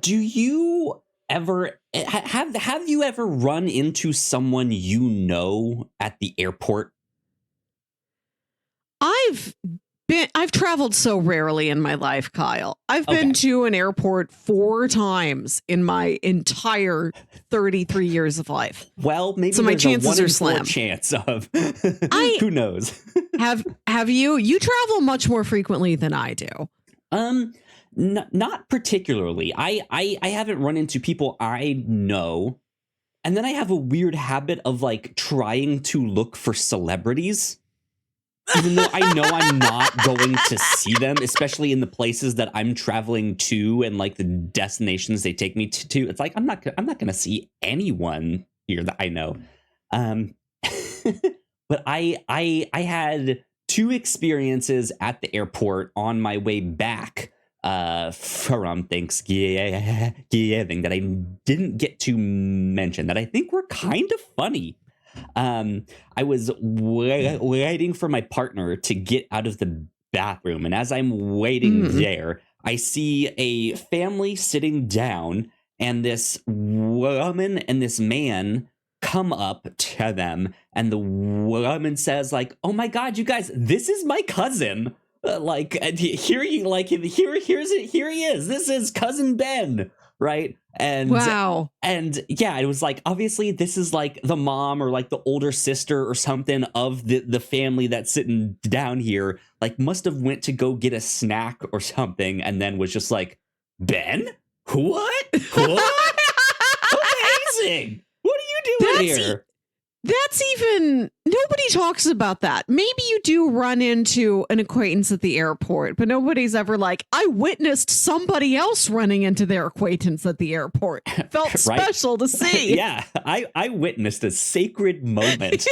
Do you ever have you ever run into someone you know at the airport? I've traveled so rarely in my life, Kyle. I've been to an airport 4 times in my entire 33 years of life. Well, maybe so my chances a 1 are in 4 slim. chance of who knows. have you travel much more frequently than I do? Not particularly. I haven't run into people I know. And then I have a weird habit of like trying to look for celebrities. Even though I know I'm not going to see them, especially in the places that I'm traveling to and like the destinations they take me to. It's like I'm not going to see anyone here that I know. But I had 2 experiences at the airport on my way back from Thanksgiving that I didn't get to mention that I think were kind of funny. I was waiting for my partner to get out of the bathroom, and as I'm waiting there, I see a family sitting down, and this woman and this man come up to them, and the woman says, like, "Oh my God, you guys, this is my cousin. Here he is. This is cousin Ben." Right. And wow. And yeah, it was like, obviously this is like the mom or like the older sister or something of the family that's sitting down here, like must have went to go get a snack or something. And then was just like, Ben, what? Amazing. What are you doing here? That's even, nobody talks about that. Maybe you do run into an acquaintance at the airport, but nobody's ever like, I witnessed somebody else running into their acquaintance at the airport. Felt special to see. Yeah, I witnessed a sacred moment.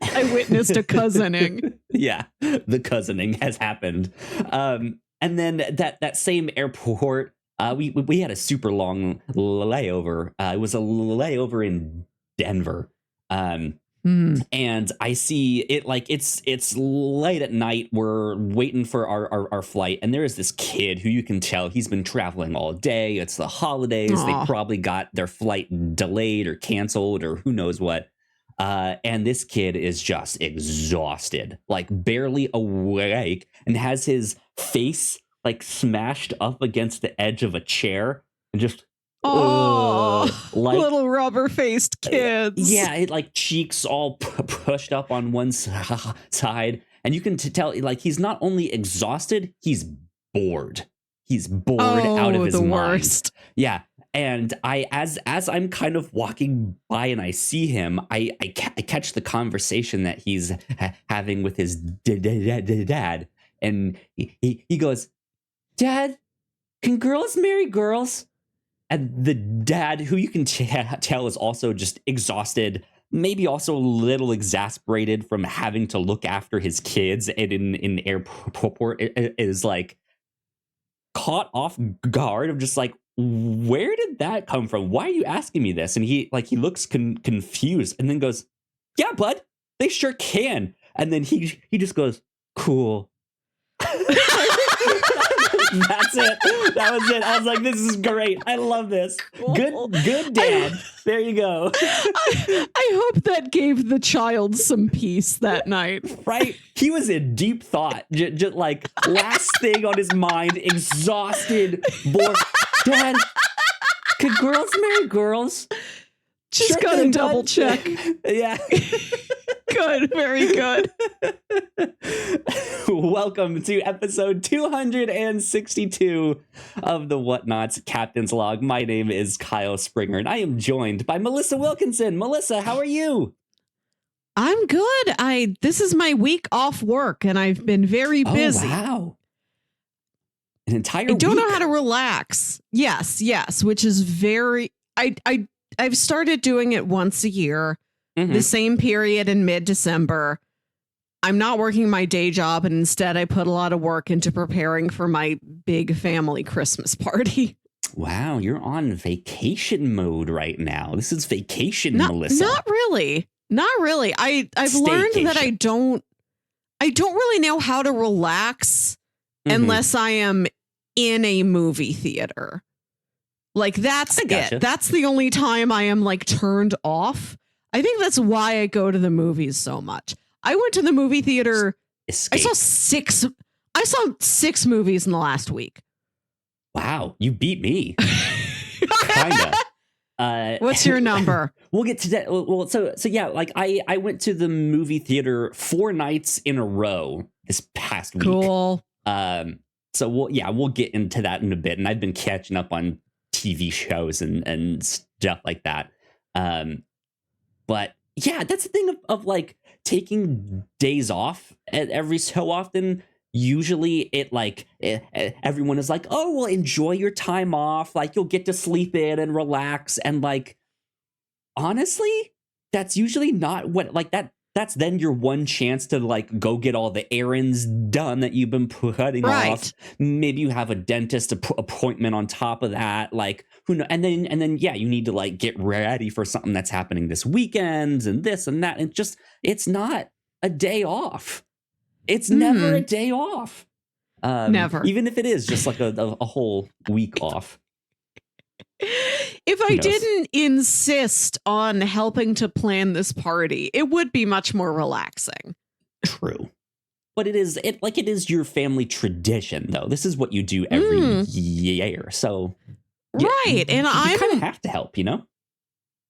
I witnessed a cousining. Yeah, the cousining has happened. And then that same airport, we had a super long layover. It was a layover in Denver. And I see it like it's late at night. We're waiting for our flight, and there is this kid who you can tell he's been traveling all day. It's the holidays. Aww. They probably got their flight delayed or canceled or who knows what. And this kid is just exhausted, like barely awake, and has his face like smashed up against the edge of a chair and just like little rubber-faced kids. Yeah, it like cheeks all pushed up on one side, and you can tell like he's not only exhausted, he's bored. He's bored out of his mind. Worst. Yeah, and I as I'm kind of walking by and I see him, I catch the conversation that he's having with his dad, and he goes, "Dad, can girls marry girls?" And the dad, who you can tell is also just exhausted, maybe also a little exasperated from having to look after his kids and in airport, is like caught off guard of just like, where did that come from? Why are you asking me this? And he looks confused and then goes, "Yeah, bud, they sure can." And then he just goes, "Cool." That's it. That was it. I was like, this is great. I love this. Good dad. There you go. I hope that gave the child some peace that night. Right? He was in deep thought. Just like last thing on his mind, exhausted, bored. "Dad, could girls marry girls?" Just sure gotta double check. Yeah. Good. Very good. Welcome to episode 262 of the Whatnauts Captain's Log. My name is Kyle Springer, and I am joined by Melissa Wilkinson. Melissa, how are you? I'm good. This is my week off work, and I've been very busy. Oh, wow. An entire week? I don't know how to relax. Yes, which is very... I've started doing it once a year, the same period in mid-December. I'm not working my day job, and instead I put a lot of work into preparing for my big family Christmas party. Wow, you're on vacation mode right now. This is vacation, Melissa. Not really. I've learned that I don't really know how to relax unless I am in a movie theater. Like, that's gotcha. it. That's the only time I am like turned off. I think that's why I go to the movies so much. I went to the movie theater. Escape. I saw 6 movies in the last week. Wow, you beat me. Kinda. What's your number? We'll get to that. Well, so yeah, like I went to the movie theater 4 nights in a row this past week. Cool. So we'll get into that in a bit. And I've been catching up on TV shows and stuff like that. But yeah, that's the thing of like taking days off every so often. Usually everyone is like, oh, well, enjoy your time off. Like, you'll get to sleep in and relax. And like, honestly, that's usually not what like that. That's then your one chance to like go get all the errands done that you've been putting off. Maybe you have a dentist appointment on top of that. Like, who knows? And then yeah, you need to like get ready for something that's happening this weekend and this and that. And it's not a day off. It's never a day off. Never. Even if it is just like a whole week off. If I didn't insist on helping to plan this party, it would be much more relaxing. True. But it is your family tradition, though. This is what you do every year. So right. And I kind of have to help, you know?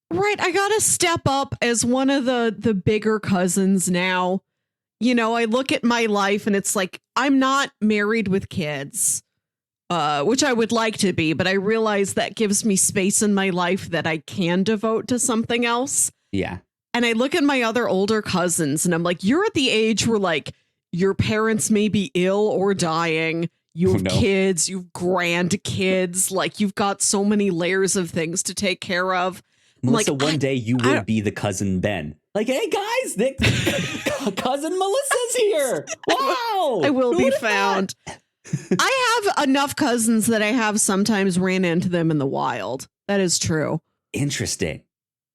Right. I got to step up as one of the bigger cousins now. You know, I look at my life and it's like, I'm not married with kids, which I would like to be, but I realize that gives me space in my life that I can devote to something else. Yeah. And I look at my other older cousins and I'm like, you're at the age where like your parents may be ill or dying. You have kids, you have grandkids, like you've got so many layers of things to take care of. Melissa, like, one day you will be the cousin Ben. Like, hey guys, cousin Melissa's here. Wow. I will be found. I have enough cousins that I have sometimes ran into them in the wild. That is true. Interesting.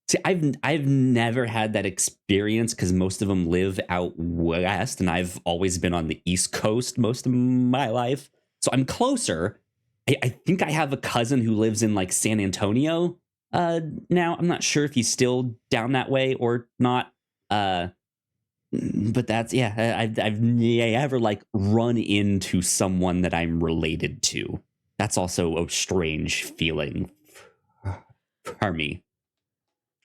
See, I've never had that experience because most of them live out west and I've always been on the East Coast most of my life. So I'm closer. I think I have a cousin who lives in like San Antonio. Now I'm not sure if he's still down that way or not. But that's I've never like run into someone that I'm related to. That's also a strange feeling for me.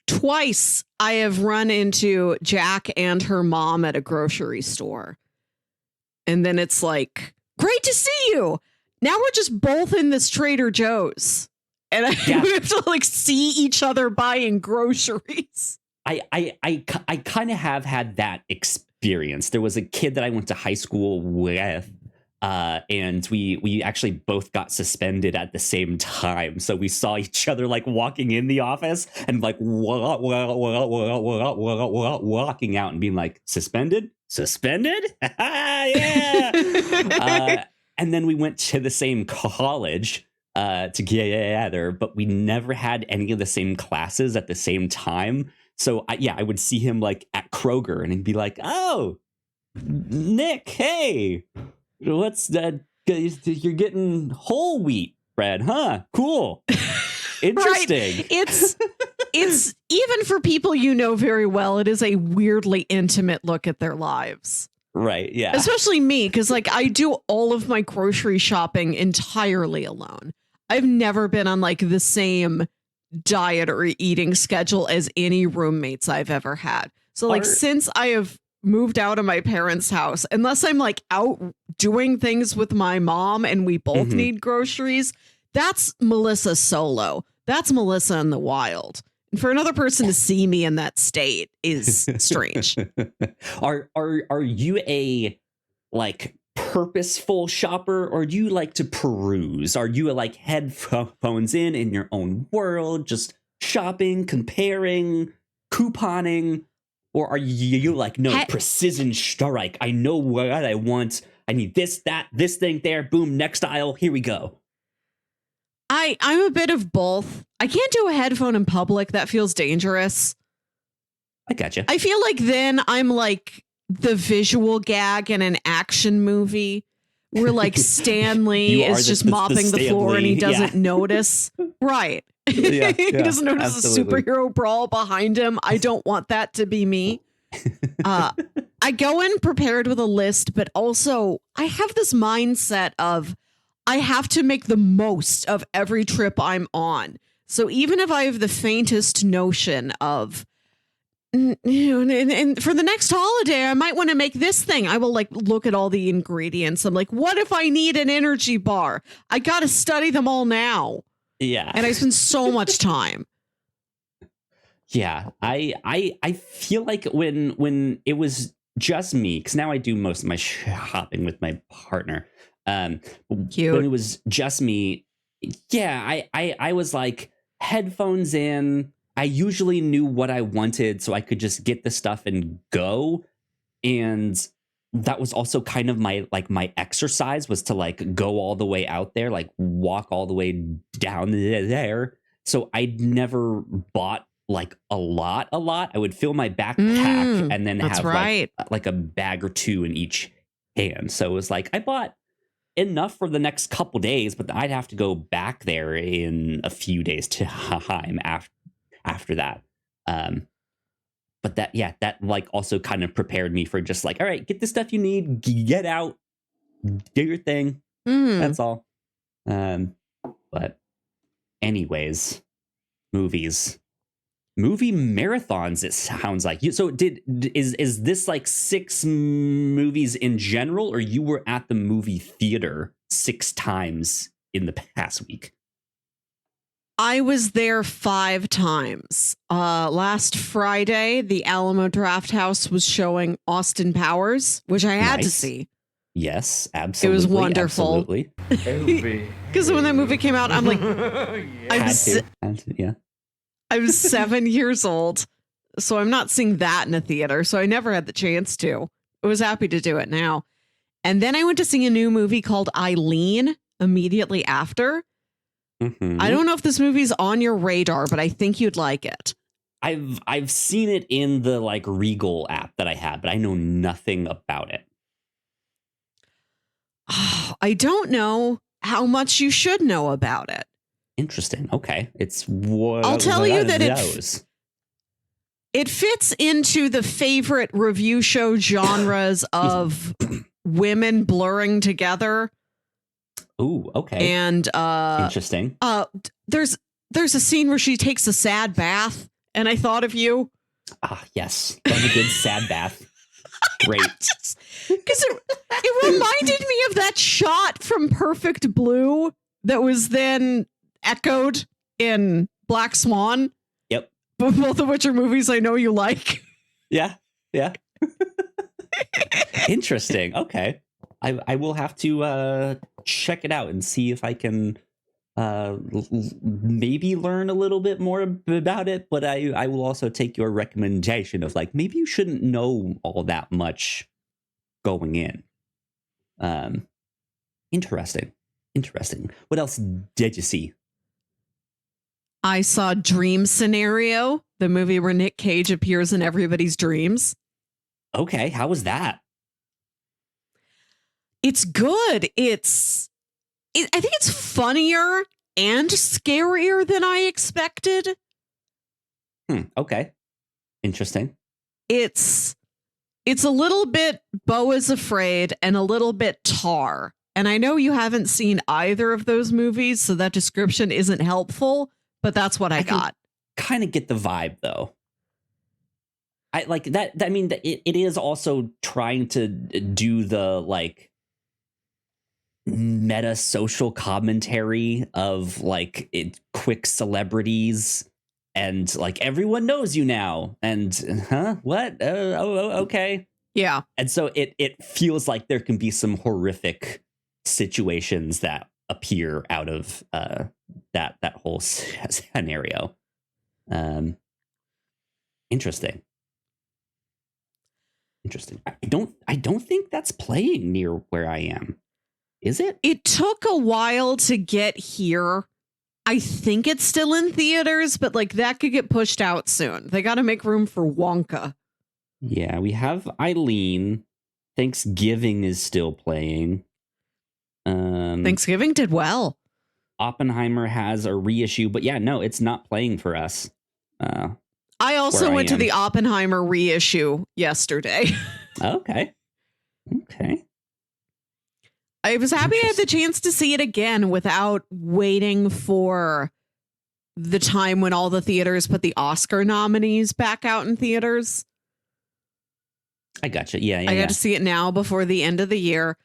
Twice I have run into Jack and her mom at a grocery store. And then it's like, great to see you. Now we're just both in this Trader Joe's. And we have to like see each other buying groceries. I kind of have had that experience. There was a kid that I went to high school with, and we actually both got suspended at the same time. So we saw each other like walking in the office and like walking out and being like, suspended? Yeah. And then we went to the same college together, but we never had any of the same classes at the same time. So I would see him like at Kroger and he'd be like, oh, Nick, hey, what's that? You're getting whole wheat bread, huh? Cool. Interesting. Right. It's even for people you know very well, it is a weirdly intimate look at their lives. Right. Yeah. Especially me, because like I do all of my grocery shopping entirely alone. I've never been on like the same diet or eating schedule as any roommates I've ever had. So like since I have moved out of my parents' house, unless I'm like out doing things with my mom and we both need groceries, that's Melissa solo. That's Melissa in the wild. And for another person to see me in that state is strange. Are you a like purposeful shopper, or do you like to peruse? Are you like headphones in your own world, just shopping, comparing, couponing? Or are you like, no, precision strike? I know what I want. I need this, that, this thing there. Boom, next aisle. Here we go. I'm a bit of both. I can't do a headphone in public. That feels dangerous. I gotcha. I feel like then I'm like the visual gag in an action movie. where like Stanley You are is just mopping the floor and he Stanley, doesn't notice. Right. Yeah, He doesn't notice absolutely. a superhero brawl behind him. I don't want that to be me. I go in prepared with a list, but also I have this mindset of I have to make the most of every trip I'm on. So even if I have the faintest notion of, and for the next holiday, I might want to make this thing. I will like look at all the ingredients. I'm like, what if I need an energy bar? I got to study them all now. Yeah. And I spend so much time. Yeah. I feel like when it was just me, because now I do most of my shopping with my partner. Cute. When it was just me, yeah, I was like headphones in. I usually knew what I wanted, so I could just get the stuff and go. And that was also kind of my exercise, was to like go all the way out there, like walk all the way down there. So I'd never bought like a lot. I would fill my backpack and then have like a bag or two in each hand. So it was like I bought enough for the next couple days, but I'd have to go back there in a few days time after that. But that like also kind of prepared me for just like, all right, get the stuff you need, get out, do your thing. That's all. But anyways, movie marathons, it sounds like. So is this like 6 movies in general, or you were at the movie theater 6 times in the past week? I was there 5 times. Last Friday, the Alamo Drafthouse was showing Austin Powers, which I had to see. Yes, absolutely. It was wonderful. Absolutely. Because when that movie came out, I'm like, I was 7 years old, so I'm not seeing that in a theater. So I never had the chance to. I was happy to do it now. And then I went to see a new movie called Eilieen immediately after. I don't know if this movie's on your radar, but I think you'd like it. I've seen it in the like Regal app that I have, but I know nothing about it. I don't know how much you should know about it. Interesting. Okay. It's what I'll tell you that it fits into the favorite review show genres of women blurring together. Ooh, okay. And interesting. There's a scene where she takes a sad bath, and I thought of you. Ah, yes. Love a good sad bath. Great. Because it reminded me of that shot from Perfect Blue that was then echoed in Black Swan. Yep. Both of which are movies I know you like. Yeah. Interesting. Okay. I will have to check it out and see if I can maybe learn a little bit more about it. But I will also take your recommendation of like, maybe you shouldn't know all that much going in. Interesting. What else did you see? I saw Dream Scenario, the movie where Nick Cage appears in everybody's dreams. Okay, how was that? It's good. I think it's funnier and scarier than I expected. Okay. Interesting. It's a little bit Beau is Afraid and a little bit Tar. And I know you haven't seen either of those movies, so that description isn't helpful, but that's what I got. Kind of get the vibe though. I like that. I mean, it is also trying to do the like meta social commentary of like quick celebrities and like everyone knows you now and what okay, yeah. And so it feels like there can be some horrific situations that appear out of that whole scenario. Interesting. I don't think that's playing near where I am. Is it? It took a while to get here. I think it's still in theaters, but like that could get pushed out soon. They got to make room for Wonka. Yeah, we have Eilieen. Thanksgiving is still playing. Thanksgiving did well. Oppenheimer has a reissue, but yeah, no, it's not playing for us. I also went to the Oppenheimer reissue yesterday. Okay. I was happy I had the chance to see it again without waiting for the time when all the theaters put the Oscar nominees back out in theaters. I gotcha. Yeah. I got to see it now before the end of the year.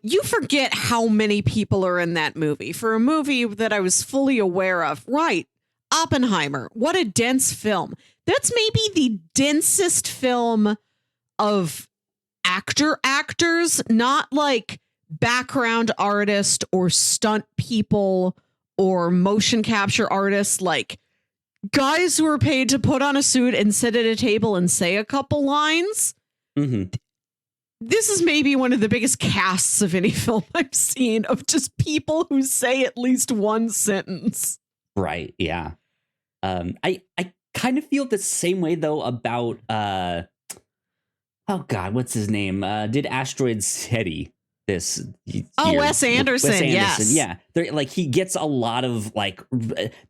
You forget how many people are in that movie. For a movie that I was fully aware of, right? Oppenheimer. What a dense film. That's maybe the densest film of actors, not like background artist or stunt people or motion capture artists, like guys who are paid to put on a suit and sit at a table and say a couple lines. Mm-hmm. This is maybe one of the biggest casts of any film I've seen, of just people who say at least one sentence. Right. Yeah. I kind of feel the same way though about oh God, what's his name? Did Asteroid City this year? Wes Anderson. Yes. Yeah. Like he gets a lot of like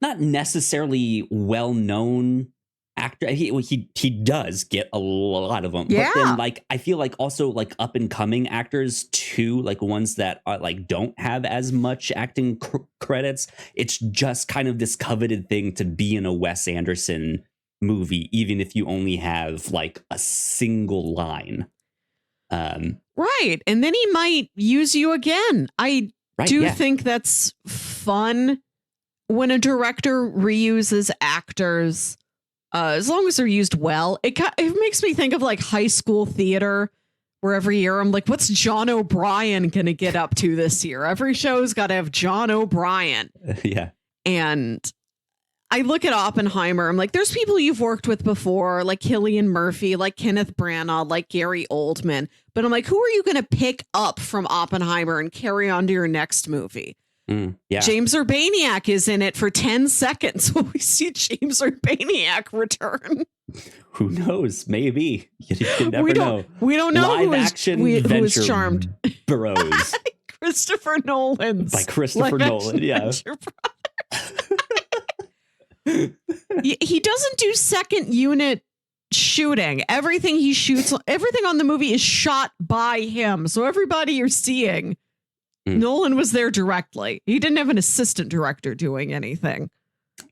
not necessarily well-known actor. He does get a lot of them. Yeah. But then like I feel like also like up and coming actors too, like ones that are like don't have as much acting credits. It's just kind of this coveted thing to be in a Wes Anderson movie, even if you only have like a single line. Right. And then he might use you again. I think that's fun when a director reuses actors. As long as they're used well. It makes me think of like high school theater, where every year I'm like, what's John O'Brien going to get up to this year? Every show's got to have John O'Brien. Yeah. And I look at Oppenheimer. I'm like, there's people you've worked with before, like Cillian Murphy, like Kenneth Branagh, like Gary Oldman. But I'm like, who are you going to pick up from Oppenheimer and carry on to your next movie? Yeah. James Urbaniak is in it for 10 seconds. Will we see James Urbaniak return? Who knows? Maybe. You never know. We don't know Live action who is charmed. Bros. Christopher Nolan's. By Christopher Nolan, yeah. He doesn't do second unit shooting. Everything he shoots, everything on the movie is shot by him. So everybody you're seeing, Nolan was there directly. He didn't have an assistant director doing anything.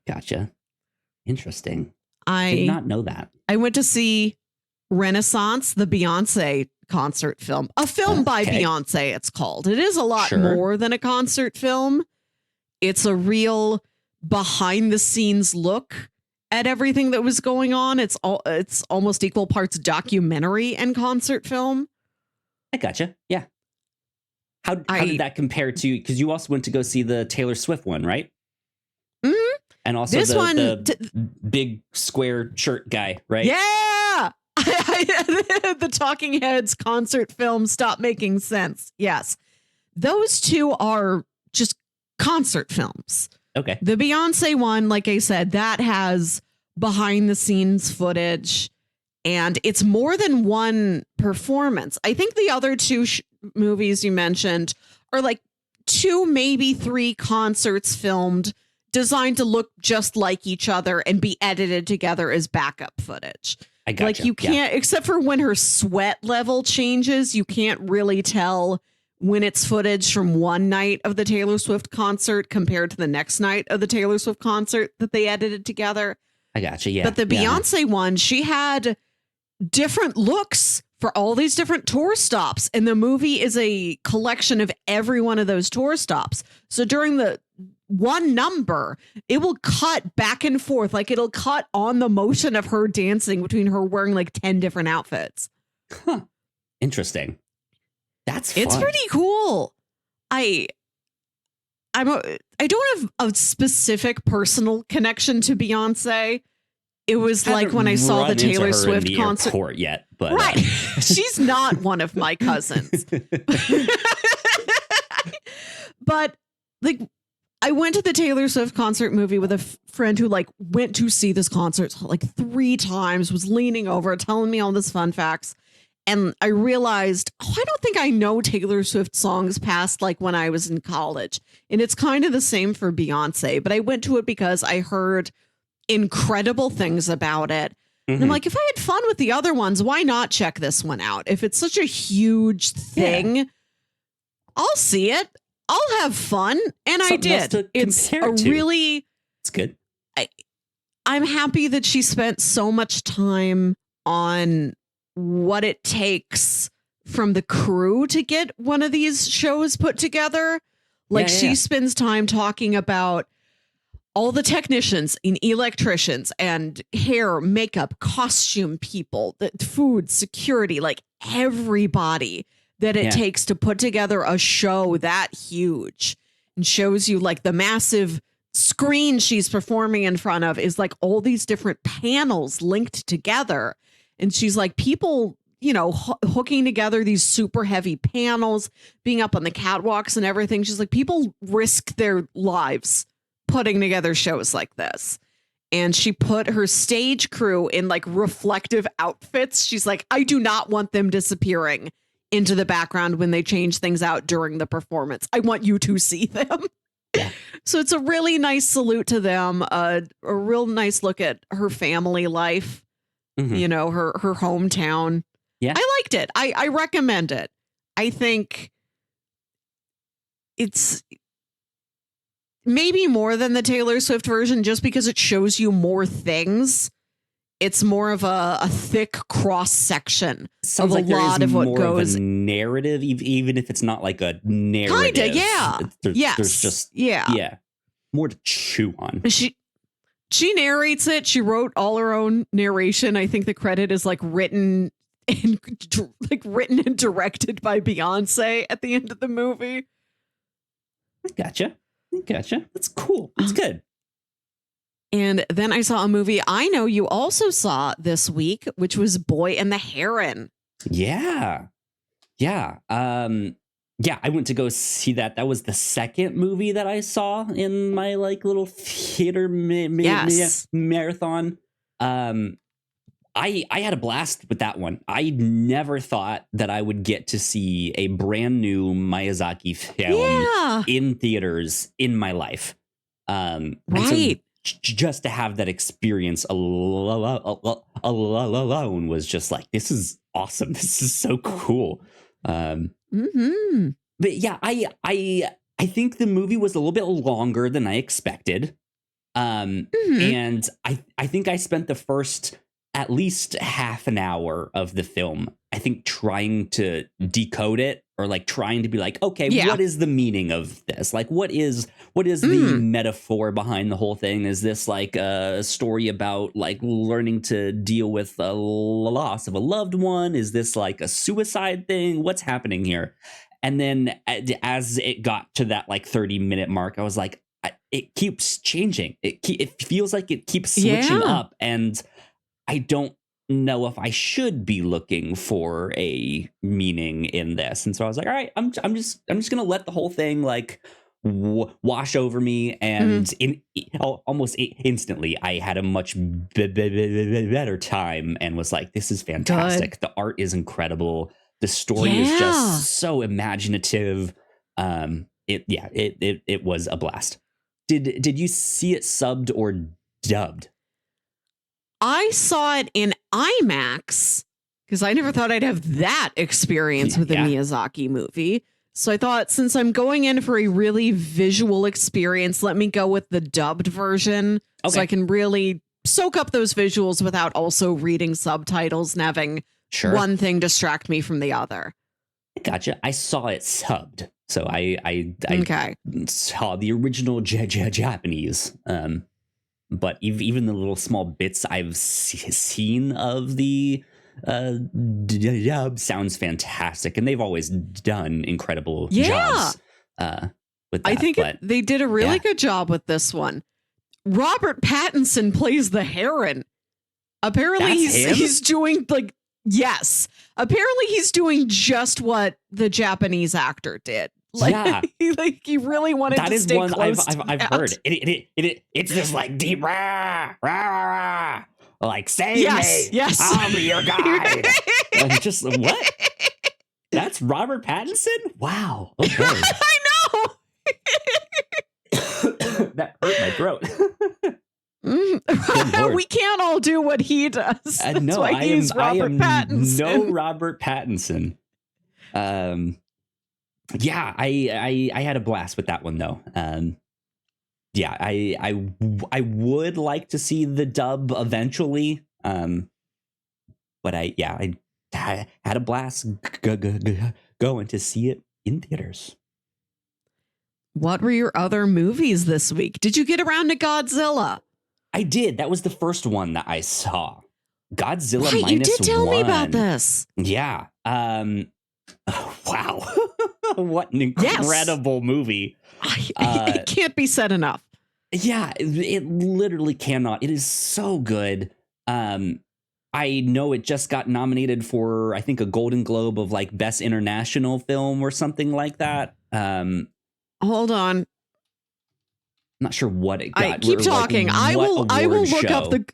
Gotcha. Interesting. I did not know that. I went to see Renaissance, the Beyonce concert film. A film by Beyonce, it's called. It is a lot more than a concert film. It's a real behind the scenes look at everything that was going on. It's almost equal parts documentary and concert film. I gotcha. Yeah. How did that compare to, because you also went to go see the Taylor Swift one, right? Mm-hmm. And also the big square shirt guy, right? Yeah. The Talking Heads concert film Stop Making Sense. Yes. Those two are just concert films. Okay. The Beyonce one, like I said, that has behind the scenes footage, and it's more than one performance. I think the other two movies you mentioned are like 2, maybe 3 concerts filmed, designed to look just like each other and be edited together as backup footage. I gotcha. Like you can't, except for when her sweat level changes, you can't really tell when it's footage from one night of the Taylor Swift concert compared to the next night of the Taylor Swift concert that they edited together. I gotcha. Yeah. But the Beyonce one, she had different looks for all these different tour stops. And the movie is a collection of every one of those tour stops. So during the one number, it will cut back and forth. Like it'll cut on the motion of her dancing between her wearing like 10 different outfits. Huh. Interesting. That's fun. It's pretty cool. I don't have a specific personal connection to Beyonce. It was like when I saw the Taylor Swift concert yet, but right. She's not one of my cousins. But like I went to the Taylor Swift concert movie with a friend who like went to see this concert like 3 times, was leaning over, telling me all this fun facts. And I realized, I don't think I know Taylor Swift songs past like when I was in college. And it's kind of the same for Beyonce. But I went to it because I heard incredible things about it. And I'm like, if I had fun with the other ones, why not check this one out? If it's such a huge thing, I'll see it. I'll have fun. And I did. It's good. I'm happy that she spent so much time on what it takes from the crew to get one of these shows put together. Like she spends time talking about all the technicians and electricians and hair, makeup, costume people, the food, security, like everybody that it takes to put together a show that huge, and shows you like the massive screen she's performing in front of is like all these different panels linked together. And she's like, people, hooking together these super heavy panels, being up on the catwalks and everything. She's like, people risk their lives putting together shows like this. And she put her stage crew in like reflective outfits. She's like, I do not want them disappearing into the background when they change things out during the performance. I want you to see them. So it's a really nice salute to them. A real nice look at her family life. Her hometown. Yeah. I liked it. I recommend it. I think it's maybe more than the Taylor Swift version just because it shows you more things. It's more of a thick cross section of a lot of what goes. Of a narrative, even if it's not like a narrative. Kinda, yeah. There's just more to chew on. She narrates it. She wrote all her own narration. I think the credit is like written and directed by Beyonce at the end of the movie. I gotcha. That's cool. That's good. And then I saw a movie I know you also saw this week, which was Boy and the Heron. Yeah. I went to go see that. That was the second movie that I saw in my like little theater marathon. I had a blast with that one. I never thought that I would get to see a brand new Miyazaki film in theaters in my life. Right. So just to have that experience alone was just like, this is awesome. This is so cool. But yeah, I think the movie was a little bit longer than I expected. And I think I spent the first at least half an hour of the film, I think, trying to decode it, or like trying to be like, okay, what is the meaning of this? Like, what is the metaphor behind the whole thing? Is this like a story about like learning to deal with the loss of a loved one? Is this like a suicide thing? What's happening here? And then as it got to that like 30-minute mark, I was like, it keeps changing. It feels like it keeps switching up, and I don't know if I should be looking for a meaning in this. And so I was like, all right, I'm just gonna let the whole thing like wash over me. And almost instantly, I had a much better time and was like, this is fantastic. The art is incredible. The story is just so imaginative. It was a blast. Did you see it subbed or dubbed? I saw it in IMAX because I never thought I'd have that experience with a Miyazaki movie. So I thought, since I'm going in for a really visual experience, let me go with the dubbed version so I can really soak up those visuals without also reading subtitles and having one thing distract me from the other. Gotcha. I saw it subbed. So I saw the original Japanese. But even the little small bits I've seen of the dub sounds fantastic, and they've always done incredible jobs with that. I think they did a really good job with this one. Robert Pattinson plays the heron. Apparently he's doing like apparently he's doing just what the Japanese actor did. Like, he really wanted to stay close. I've heard. It's this like deep rah, rah, rah, rah. like, save Yes, me, yes. I'll be your guide. Like, just what? That's Robert Pattinson? Wow. Okay. I know. That hurt my throat. We can't all do what he does. That's no, why he's Robert Pattinson. No Robert Pattinson. Yeah, I had a blast with that one though. Yeah, I would like to see the dub eventually. But I had a blast going to see it in theaters. What were your other movies this week? Did you get around to Godzilla? I did. That was the first one that I saw. Godzilla right, minus you did tell 1. me about this. Yeah. Wow. What an incredible movie. It can't be said enough. Yeah, it literally cannot. It is so good. I know it just got nominated for, I think, a Golden Globe of like Best International Film or something like that. Hold on. I'm not sure what it got. Keep talking. I will look up the.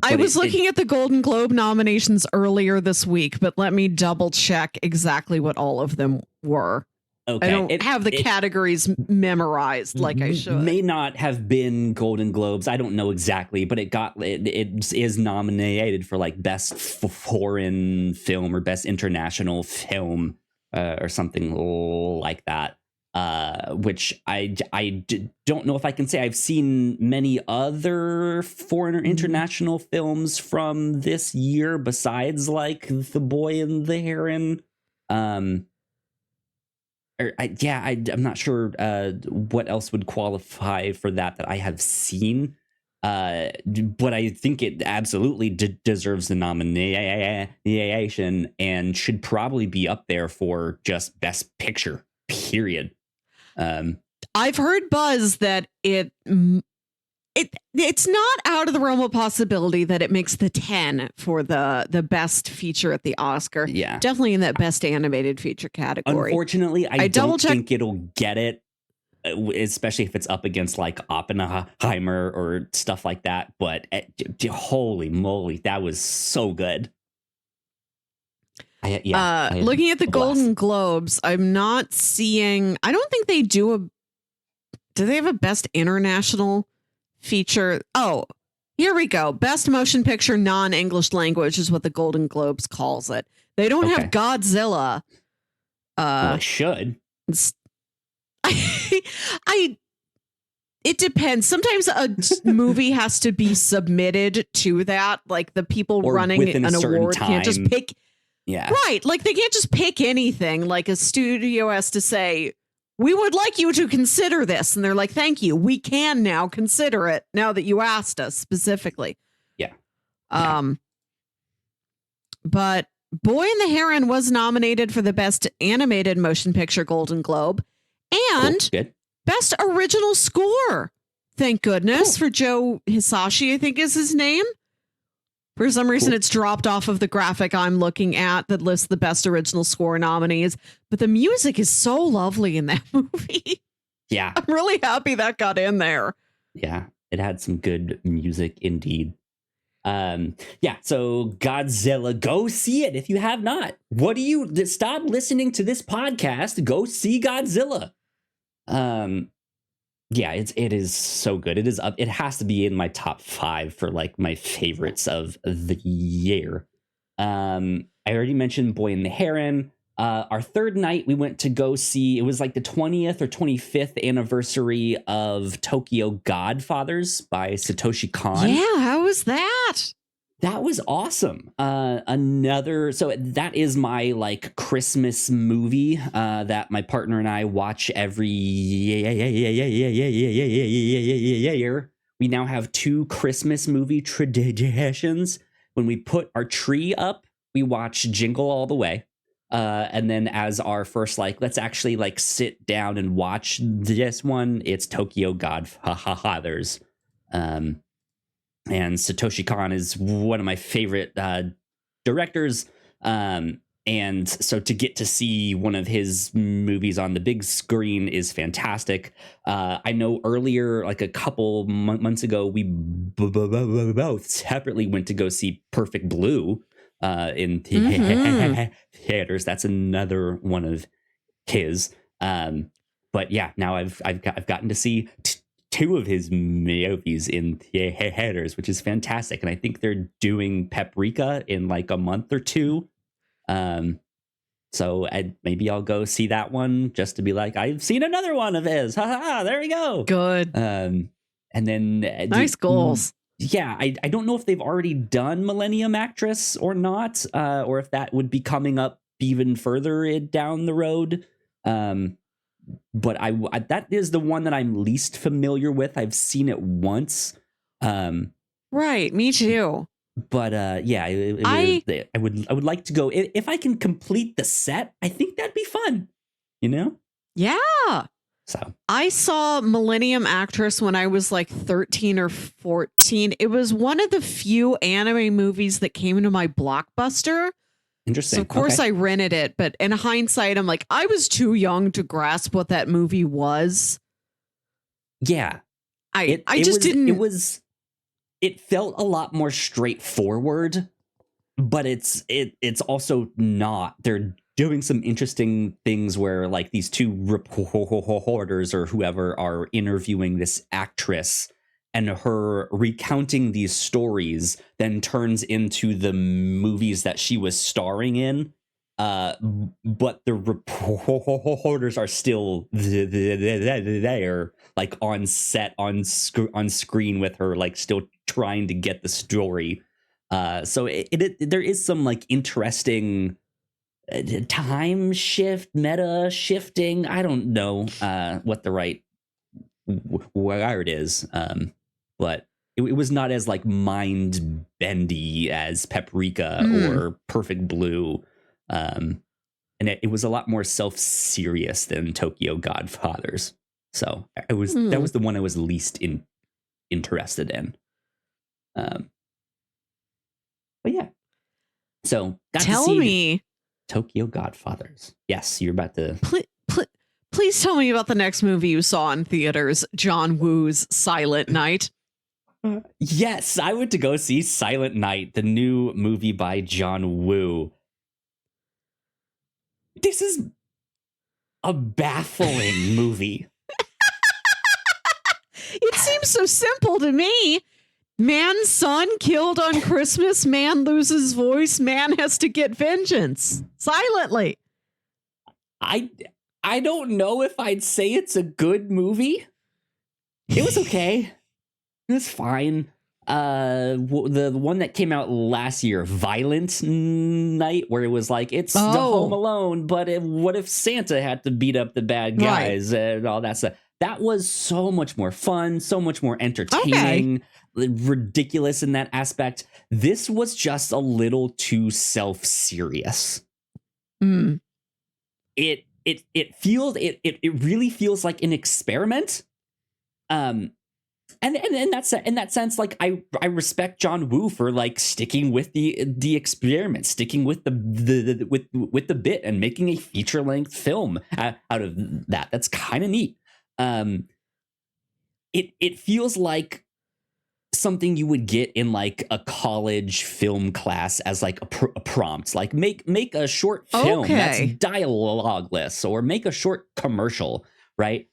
I was looking at the Golden Globe nominations earlier this week, but let me double check exactly what all of them were. Okay. I don't have the categories memorized like I should. May not have been Golden Globes. I don't know exactly, but it is nominated for like Best Foreign Film or Best International Film or something like that. Which I don't know if I can say I've seen many other foreign or international films from this year besides like The Boy and the Heron. I'm not sure what else would qualify for that I have seen. But I think it absolutely deserves the nomination and should probably be up there for just Best Picture, period. I've heard buzz that it's not out of the realm of possibility that it makes the 10 for the best feature at the Oscar. Yeah, definitely in that best animated feature category. Unfortunately, I don't think it'll get it, especially if it's up against like Oppenheimer or stuff like that. But holy moly, that was so good. Looking at the Golden Globes, I'm not seeing. I don't think they do they have a best international feature? Oh, here we go. Best motion picture non-English language is what the Golden Globes calls it. They don't have Godzilla. Well, it should. It depends. Sometimes a movie has to be submitted to that. Like the people running an award can't just pick. Yeah. Right. Like they can't just pick anything. Like a studio has to say, we would like you to consider this. And they're like, thank you. We can now consider it now that you asked us specifically. Yeah. But Boy and the Heron was nominated for the Best Animated Motion Picture Golden Globe and Best Original Score. Thank goodness for Joe Hisashi, I think is his name. For some reason, it's dropped off of the graphic I'm looking at that lists the best original score nominees. But the music is so lovely in that movie. Yeah. I'm really happy that got in there. Yeah, it had some good music indeed. So Godzilla, go see it if you have not. Stop listening to this podcast, go see Godzilla. Yeah, it is so good. It is up. It has to be in my top 5 for like my favorites of the year. I already mentioned Boy and the Heron. Our third night, we went to go see. It was like the 20th or 25th anniversary of Tokyo Godfathers by Satoshi Kon. Yeah, how was that? That was awesome. So that is my like Christmas movie that my partner and I watch every year. We now have 2 Christmas movie traditions. When we put our tree up, we watch Jingle All the Way. And then as our first, like, let's actually like sit down and watch this one, it's Tokyo Godfathers. And Satoshi Kon is one of my favorite directors. And so to get to see one of his movies on the big screen is fantastic. I know earlier, like a couple months ago, we both separately went to go see Perfect Blue in theaters. That's another one of his. But yeah, now I've gotten to see two of his movies in theaters, which is fantastic. And I think they're doing Paprika in like a month or two. So maybe I'll go see that one just to be like, I've seen another one of his. Ha ha! There we go. Good. And then nice goals. Yeah, I don't know if they've already done Millennium Actress or not, or if that would be coming up even further down the road. But I that is the one that I'm least familiar with. I've seen it once. Right, me too. But yeah, I would like to go if I can complete the set. I think that'd be fun, you know? Yeah. So I saw Millennium Actress when I was like 13 or 14. It was one of the few anime movies that came into my Blockbuster. Interesting. So of course I rented it, but in hindsight, I'm like, I was too young to grasp what that movie was. Yeah. It felt a lot more straightforward, but it's also not. They're doing some interesting things where like these two reporters or whoever are interviewing this actress, and her recounting these stories then turns into the movies that she was starring in. But the reporters are still there, like on set, on screen with her, like still trying to get the story. So there is some like interesting time shift, meta shifting. I don't know what the right word is, but it was not as like mind bendy as Paprika or Perfect Blue. And it was a lot more self-serious than Tokyo Godfathers. So that was the one I was least interested in. But yeah. So tell me, Tokyo Godfathers. Yes, you're about to. Please tell me about the next movie you saw in theaters, John Woo's Silent Night. Yes, I went to go see Silent Night, the new movie by John Woo. This is a baffling movie. It seems so simple to me. Man's son killed on Christmas. Man loses voice. Man has to get vengeance silently. I don't know if I'd say it's a good movie. It was okay. It was fine. The one that came out last year, Violent Night, where it was like it's the Home Alone, but what if Santa had to beat up the bad guys and all that stuff? That was so much more fun, so much more entertaining, ridiculous in that aspect. This was just a little too self-serious. It really feels like an experiment. And in that sense, like I respect John Woo for like sticking with the experiment, sticking with the bit, and making a feature length film out of that. That's kind of neat. It feels like something you would get in like a college film class as like a prompt, like make a short film that's dialogueless, or make a short commercial, right?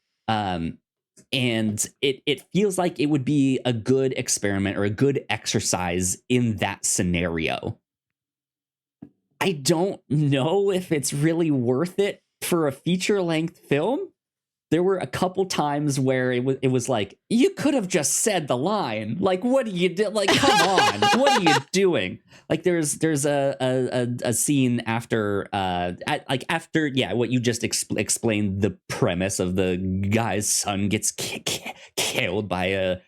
And it feels like it would be a good experiment or a good exercise in that scenario. I don't know if it's really worth it for a feature-length film. There were a couple times where it was like, you could have just said the line. Like, what do you do? Like, come on, what are you doing? Like, there's a scene after what you just explained, the premise of the guy's son gets killed by a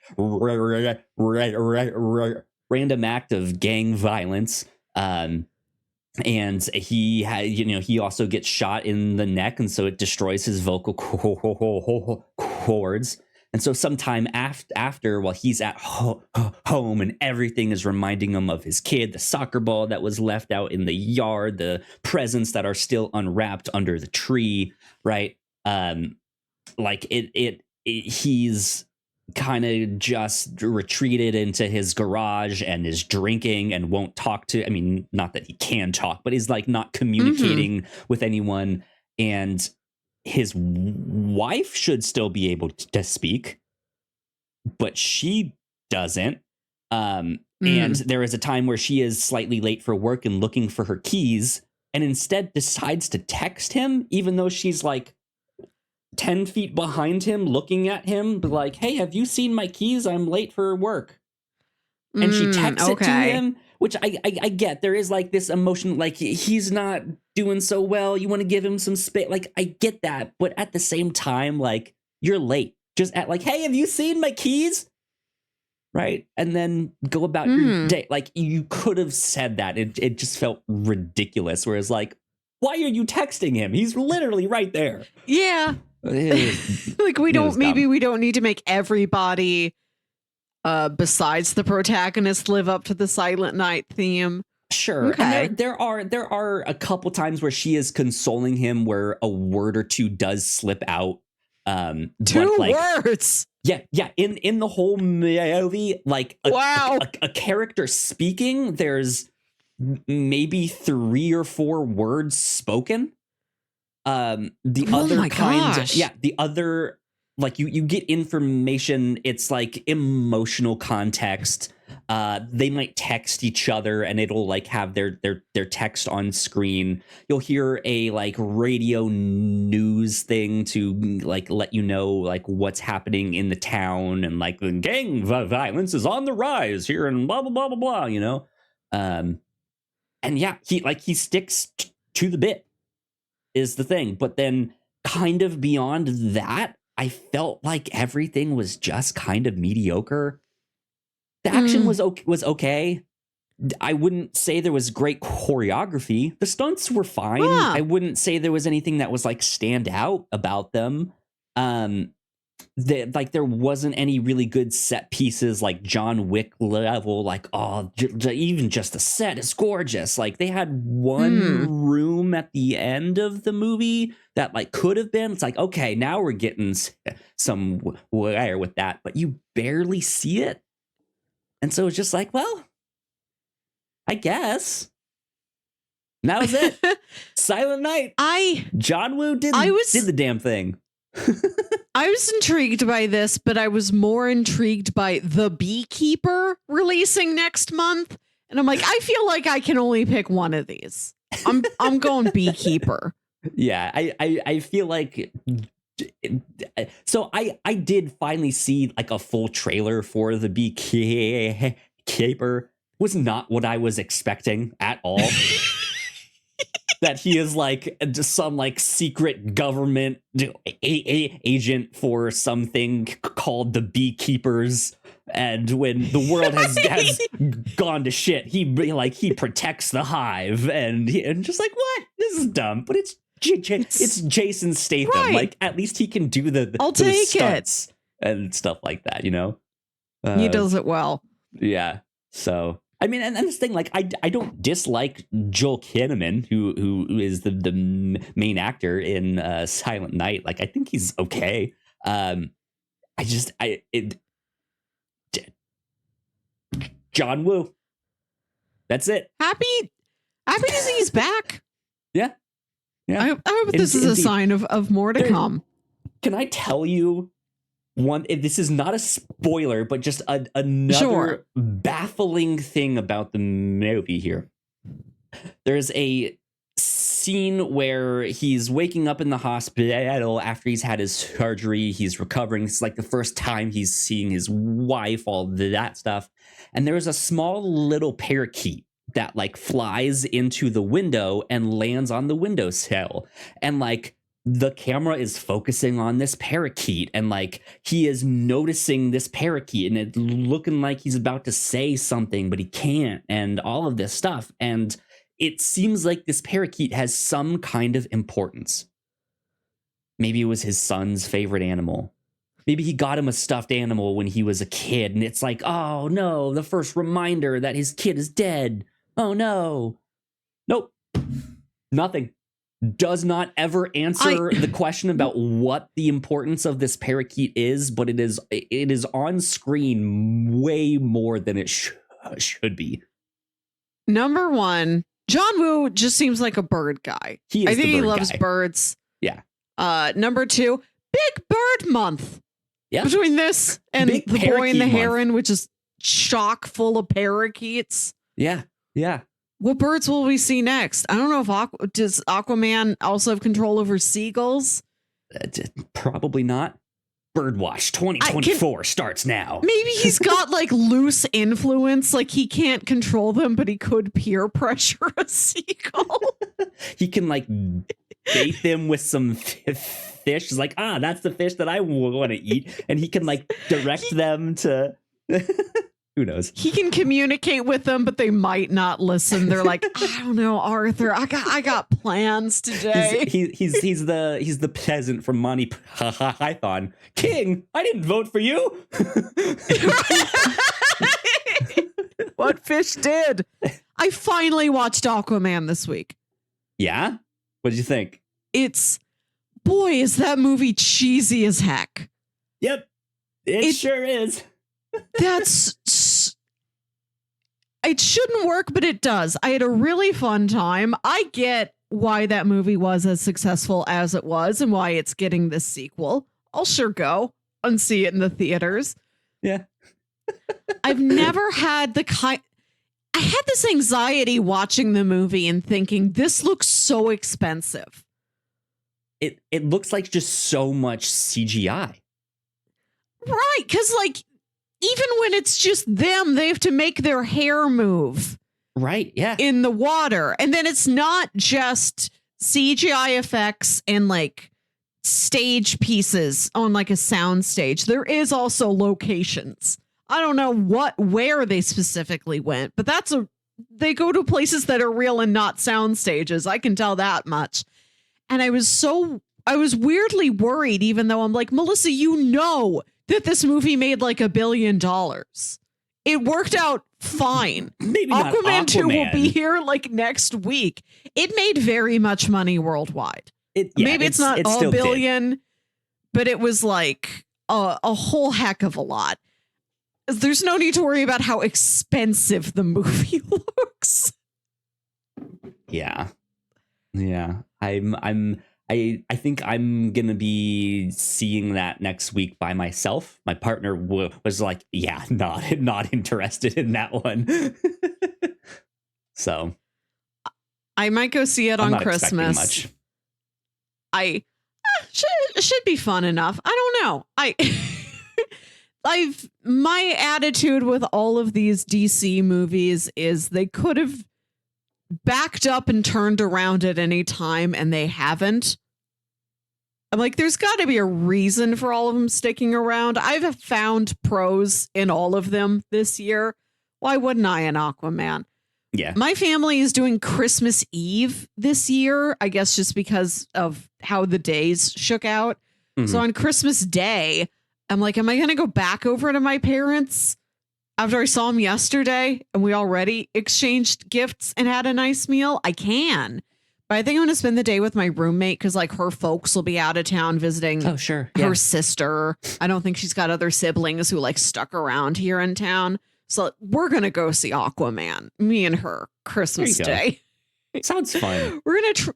random act of gang violence. And he also gets shot in the neck, and so it destroys his vocal cords. And so sometime after, while he's at home and everything is reminding him of his kid, the soccer ball that was left out in the yard, the presents that are still unwrapped under the tree, right? Like he's kind of just retreated into his garage and is drinking and won't talk to, I mean, not that he can talk, but he's like not communicating with anyone. And his wife should still be able to speak, but she doesn't. And there is a time where she is slightly late for work and looking for her keys, and instead decides to text him, even though she's like 10 feet behind him, looking at him, like, hey, have you seen my keys? I'm late for work. And she texts it to him, which I get. There is like this emotion, like he's not doing so well. You want to give him some space. Like, I get that. But at the same time, like, you're late. Just at like, hey, have you seen my keys? Right. And then go about your day. Like, you could have said that. It just felt ridiculous. Whereas like, why are you texting him? He's literally right there. Yeah. Like, we don't need to make everybody besides the protagonist live up to the Silent Night theme. Sure. Okay. And there are a couple times where she is consoling him where a word or two does slip out. Two words. Yeah. In the whole movie, like a character speaking, there's maybe 3 or 4 words spoken. The other, like you get information. It's like emotional context. They might text each other and it'll like have their text on screen. You'll hear a like radio news thing to like let you know like what's happening in the town, and like the gang violence is on the rise here and blah blah blah blah blah, you know. And yeah, he sticks to the bit is the thing. But then kind of beyond that, I felt like everything was just kind of mediocre. The action was okay. I wouldn't say there was great choreography. The stunts were fine. I wouldn't say there was anything that was like stand out about them. There wasn't any really good set pieces like John Wick level. Like, even just the set is gorgeous. Like, they had one room at the end of the movie that like could have been. It's like, okay, now we're getting somewhere with that, but you barely see it. And so it's just like, well, I guess. And that was it. Silent Night. John Woo did the damn thing. I was intrigued by this, but I was more intrigued by The Beekeeper releasing next month. And I'm like, I feel like I can only pick one of these. I'm going Beekeeper. Yeah, I feel like. So I did finally see like a full trailer for The Beekeeper. Was not what I was expecting at all. That he is like just some like secret government agent for something called the Beekeepers, and when the world has gone to shit, he protects the hive, and just like, what? This is dumb, but it's Jason Statham. Right. Like, at least he can do the stunts and stuff like that, you know. He does it well. Yeah. So. I mean, and this thing, like, I don't dislike Joel Kinnaman, who is the main actor in Silent Night. Like, I think he's okay. John Woo. That's it. Happy to see he's back. Yeah. I hope this is a sign of more to come. Can I tell you? This is not a spoiler, but just another baffling thing about the movie here. There's a scene where he's waking up in the hospital after he's had his surgery. He's recovering. It's like the first time he's seeing his wife, all that stuff. And there's a small little parakeet that like flies into the window and lands on the windowsill. And like, the camera is focusing on this parakeet, and like he is noticing this parakeet, and it's looking like he's about to say something, but he can't, and all of this stuff. And it seems like this parakeet has some kind of importance. Maybe it was his son's favorite animal. Maybe he got him a stuffed animal when he was a kid, and it's like, oh no, the first reminder that his kid is dead. Oh no. Nope. Nothing. Does not ever answer the question about what the importance of this parakeet is, but it is on screen way more than it should be. Number one, John Woo just seems like a bird guy. I think he loves birds. Yeah. Number two, Big Bird Month. Yeah. Between this and Big The Boy and the Parakeet Heron, which is chock full of parakeets. Yeah. Yeah. What birds will we see next? I don't know if does Aquaman also have control over seagulls? Probably not. Birdwatch 2024 starts now. Maybe he's got like loose influence, like he can't control them, but he could peer pressure a seagull. He can like bait them with some fish. It's like, that's the fish that I want to eat. And he can like direct them to... Who knows? He can communicate with them, but they might not listen. They're like, I don't know, Arthur. I got plans today. He's the peasant from Monty Python. King, I didn't vote for you. What fish did? I finally watched Aquaman this week. Yeah? What'd you think? Boy, is that movie cheesy as heck. Yep. It sure is. It shouldn't work, but it does. I had a really fun time. I get why that movie was as successful as it was and why it's getting this sequel. I'll sure go and see it in the theaters. Yeah. I've never had I had this anxiety watching the movie and thinking, this looks so expensive. It looks like just so much CGI. Right, because like, even when it's just them, they have to make their hair move. Right, yeah. In the water. And then it's not just CGI effects and like stage pieces on like a sound stage. There is also locations. I don't know where they specifically went, but they go to places that are real and not sound stages. I can tell that much. And I was weirdly worried, even though I'm like, Melissa, you know that this movie made like $1 billion. It worked out fine. Maybe not Aquaman 2 will be here like next week. It made very much money worldwide. Maybe it's not a billion, but it was like a whole heck of a lot. There's no need to worry about how expensive the movie looks. Yeah. Yeah. I think I'm going to be seeing that next week by myself. My partner was like, yeah, not interested in that one. So I might go see it on Christmas. Much. Should be fun enough. I don't know. My attitude with all of these DC movies is they could have backed up and turned around at any time, and they haven't. I'm like, there's got to be a reason for all of them sticking around. I've found pros in all of them this year. Why wouldn't I in Aquaman? Yeah. My family is doing Christmas Eve this year, I guess just because of how the days shook out. Mm-hmm. So on Christmas Day, I'm like, am I going to go back over to my parents after I saw them yesterday and we already exchanged gifts and had a nice meal? I can. But I think I'm going to spend the day with my roommate because like her folks will be out of town visiting her sister. I don't think she's got other siblings who like stuck around here in town. So we're going to go see Aquaman, me and her, Christmas Day. Sounds fun. We're going to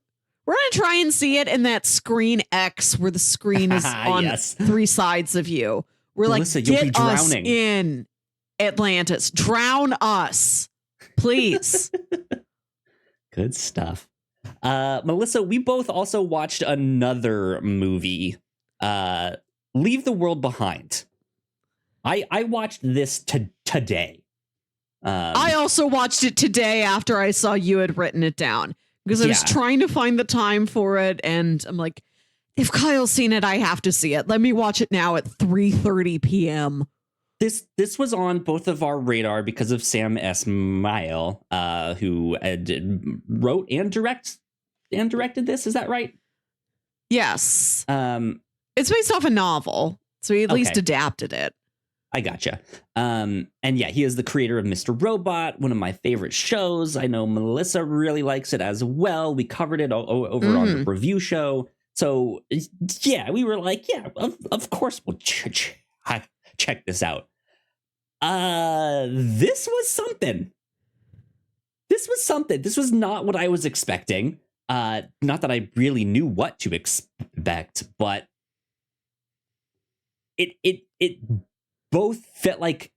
try and see it in that screen X where the screen is on three sides of you. We're Melissa, like, you'll be get us drowning in Atlantis. Drown us, please. Good stuff. Melissa, we both also watched another movie, Leave the World Behind. I watched this today. I also watched it today after I saw you had written it down because I was trying to find the time for it. And I'm like, if Kyle's seen it, I have to see it. Let me watch it now at 3:30 p.m. This was on both of our radar because of Sam Esmail, who wrote and directed this. Is that right? Yes. It's based off a novel. So he at least Okay. adapted it. I gotcha. And yeah, he is the creator of Mr. Robot, one of my favorite shows. I know Melissa really likes it as well. We covered it over on the review show. So yeah, we were like, yeah, of course we'll check this out. This was something. This was not what I was expecting. Not that I really knew what to expect, but it both felt like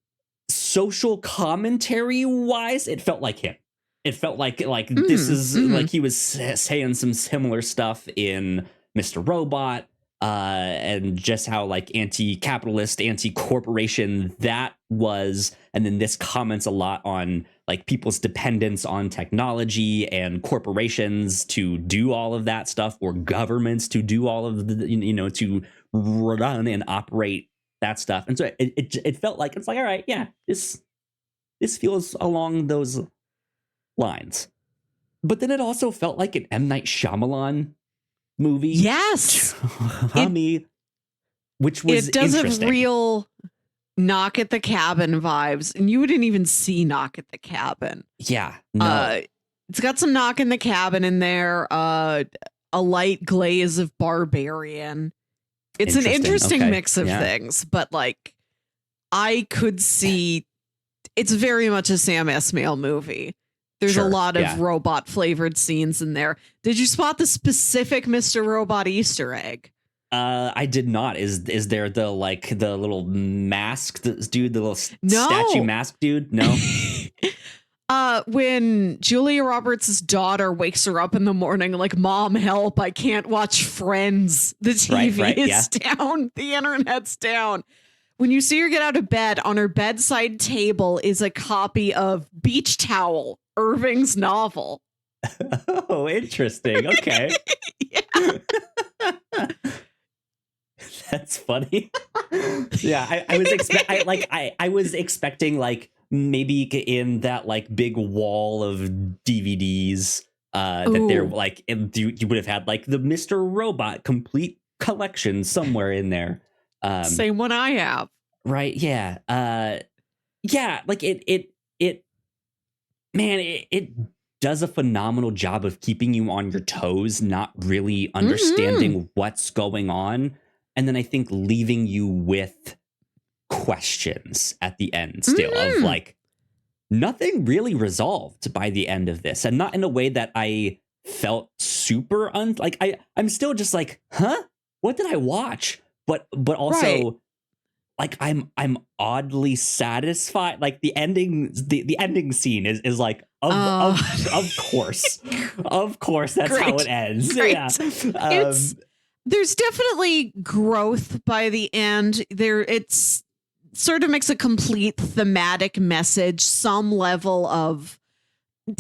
social commentary wise, it felt like him. It felt like this is like he was saying some similar stuff in Mr. Robot, and just how like anti-capitalist, anti-corporation that was. And then this comments a lot on like people's dependence on technology and corporations to do all of that stuff, or governments to do all of the, to run and operate that stuff. And so it felt like, it's like, all right, yeah, this feels along those lines. But then it also felt like an M. Night Shyamalan movie. Yes. Which was it does interesting. A real Knock at the Cabin vibes, and you wouldn't even see Knock at the Cabin. Yeah. No. It's got some Knock in the Cabin in there, a light glaze of Barbarian. It's an interesting mix of things, but like I could see it's very much a Sam Esmail movie. There's a lot of robot flavored scenes in there. Did you spot the specific Mr. Robot Easter egg? I did not. Is there the little masked dude, the little statue mask dude? No. When Julia Roberts' daughter wakes her up in the morning, like, Mom, help, I can't watch Friends. The TV is down. The internet's down. When you see her get out of bed, on her bedside table is a copy of Beach Towel, Irving's novel. Oh, interesting. Okay. That's funny. Yeah, I was expecting like maybe in that like big wall of DVDs that they're like, you would have had like the Mr. Robot complete collection somewhere in there. Same one I have. Right. Yeah. Yeah. Like it does a phenomenal job of keeping you on your toes, not really understanding what's going on. And then I think leaving you with questions at the end still of like nothing really resolved by the end of this, and not in a way that I felt super I'm still just like, huh? What did I watch? But also like I'm oddly satisfied. Like the ending scene is like of course. Of course that's how it ends. Great. Yeah. There's definitely growth by the end. It's sort of makes a complete thematic message. Some level of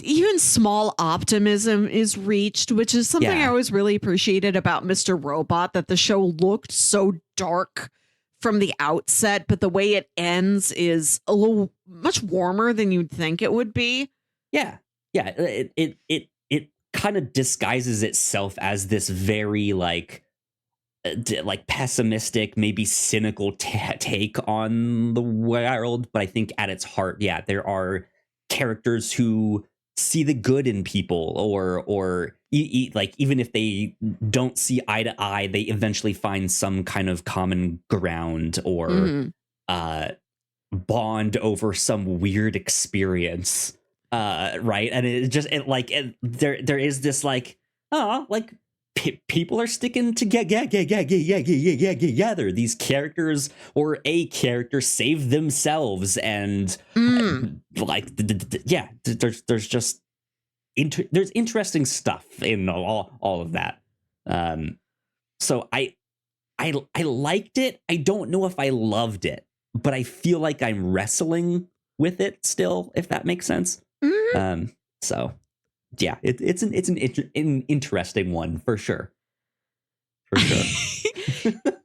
even small optimism is reached, which is something I always really appreciated about Mr. Robot, that the show looked so dark from the outset, but the way it ends is a little much warmer than you'd think it would be. Yeah. Yeah. It kind of disguises itself as this very like pessimistic, maybe cynical take on the world. But I think at its heart, there are characters who see the good in people, or like even if they don't see eye to eye, they eventually find some kind of common ground or bond over some weird experience. Right. And there is this like, people are sticking together. These characters or a character save themselves, and there's just there's interesting stuff in all of that. So I liked it. I don't know if I loved it, but I feel like I'm wrestling with it still, if that makes sense. So. Yeah, it's an interesting one for sure. For sure.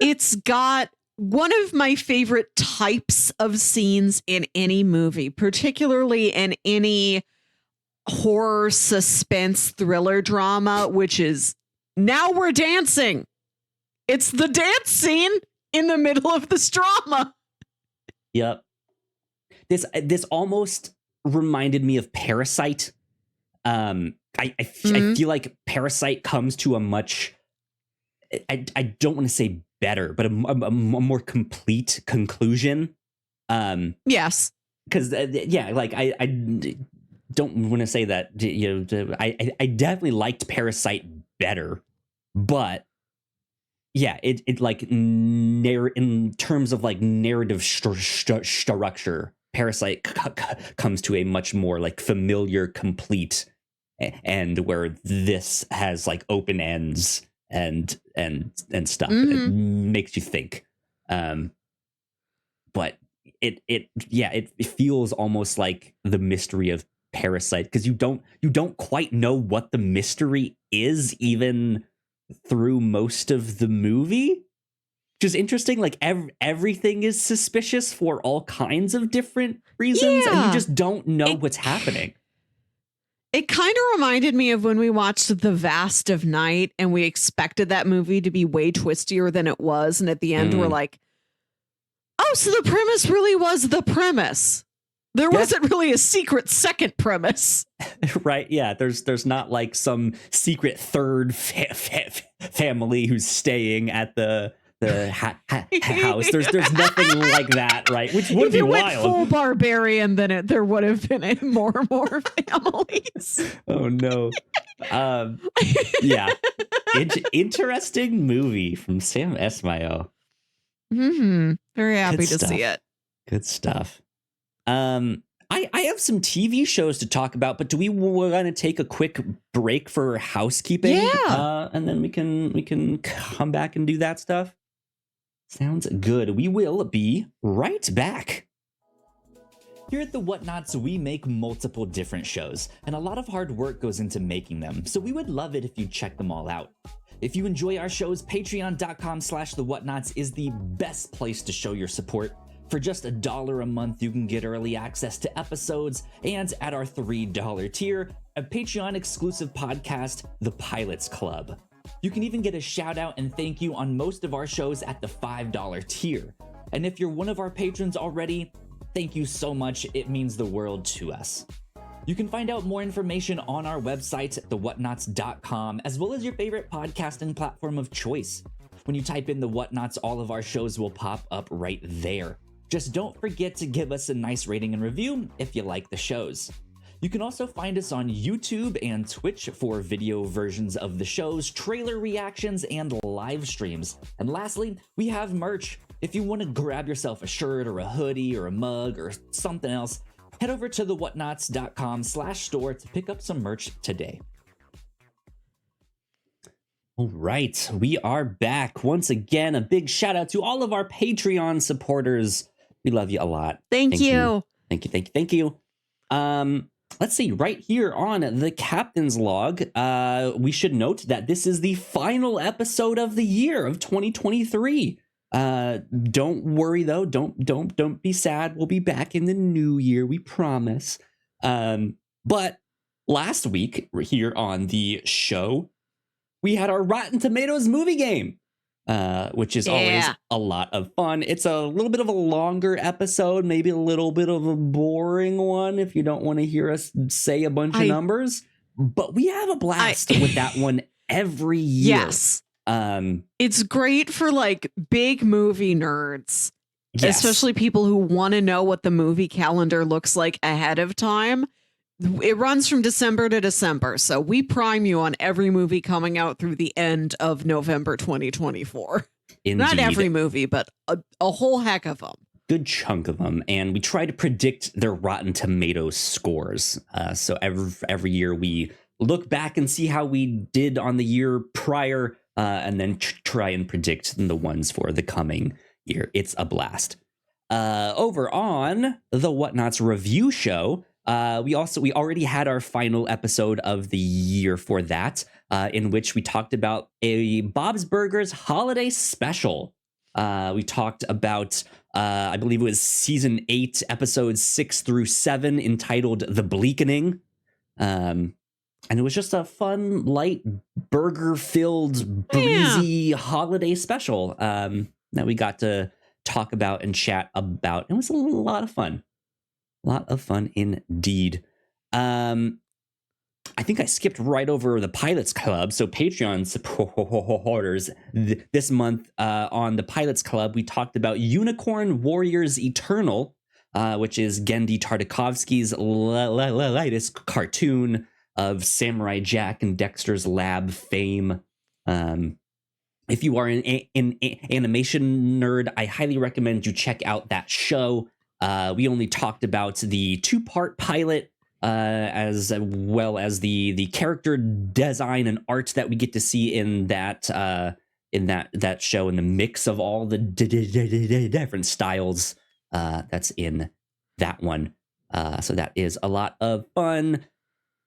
It's got one of my favorite types of scenes in any movie, particularly in any horror, suspense, thriller drama, which is now we're dancing. It's the dance scene. in the middle of this drama. Yep. This almost reminded me of Parasite. I feel like Parasite comes to a much, I don't want to say better, but a more complete conclusion. Yes. Because like I don't want to say that, I definitely liked Parasite better, but yeah, it like in terms of like narrative structure, Parasite comes to a much more like familiar, complete end, where this has like open ends and stuff. It makes you think. But it feels almost like the mystery of Parasite, because you don't quite know what the mystery is even through most of the movie, which is interesting. Like everything is suspicious for all kinds of different reasons, and you just don't know what's happening. It kind of reminded me of when we watched The Vast of Night and we expected that movie to be way twistier than it was, and at the end we're like, oh, so the premise really was the premise. There wasn't really a secret second premise. Right, yeah. There's not like some secret third family who's staying at the house. There's nothing like that, right? Which would be wild. If it went full barbarian, then there would have been more and more families. Oh no. Yeah. Interesting movie from Sam Esmail. Very happy to see it. Good stuff. I have some TV shows to talk about, but do we want to take a quick break for housekeeping? Yeah. And then we can come back and do that stuff. Sounds good. We will be right back. Here at the Whatnauts, we make multiple different shows, and a lot of hard work goes into making them, so we would love it if you check them all out. If you enjoy our shows, patreon.com/thewhatnauts is the best place to show your support. For just $1 a month, you can get early access to episodes, and at our $3 tier, a Patreon exclusive podcast, The Pilots Club. You can even get a shout out and thank you on most of our shows at the $5 tier. And if you're one of our patrons already, thank you so much. It means the world to us. You can find out more information on our website, thewhatnauts.com, as well as your favorite podcasting platform of choice. When you type in The Whatnauts, all of our shows will pop up right there. Just don't forget to give us a nice rating and review if you like the shows. You can also find us on YouTube and Twitch for video versions of the shows, trailer reactions, and live streams. And lastly, we have merch. If you want to grab yourself a shirt or a hoodie or a mug or something else, head over to thewhatnauts.com/store to pick up some merch today. All right, we are back. Once again, a big shout out to all of our Patreon supporters. We love you a lot. Thank you. Thank you. Let's see, right here on the Captain's Log, we should note that this is the final episode of the year of 2023. Don't worry though, don't be sad. We'll be back in the new year, we promise. But last week here on the show, we had our Rotten Tomatoes movie game, which is always a lot of fun. It's a little bit of a longer episode, maybe a little bit of a boring one if you don't want to hear us say a bunch of numbers, but we have a blast with that one every year. Yes. It's great for like big movie nerds, especially people who want to know what the movie calendar looks like ahead of time. It runs from December to December, so we prime you on every movie coming out through the end of November 2024. Indeed. Not every movie, but a whole heck of them. Good chunk of them, and we try to predict their Rotten Tomatoes scores. So every year we look back and see how we did on the year prior, and then try and predict the ones for the coming year. It's a blast. Over on the Whatnauts review show, we already had our final episode of the year for that, in which we talked about a Bob's Burgers holiday special. We talked about, I believe it was season 8, episodes 6 through 7, entitled The Bleakening. And it was just a fun, light, burger-filled, breezy holiday special. that we got to talk about and chat about. It was a lot of fun. A lot of fun indeed. I think I skipped right over the Pilots Club. So Patreon supporters this month on the Pilots Club, we talked about Unicorn Warriors Eternal, which is Genndy Tartakovsky's latest cartoon of Samurai Jack and Dexter's Lab fame. If you are an animation nerd, I highly recommend you check out that show. We only talked about the 2-part pilot, as well as the character design and art that we get to see in that show, and the mix of all the different styles that's in that one. So that is a lot of fun.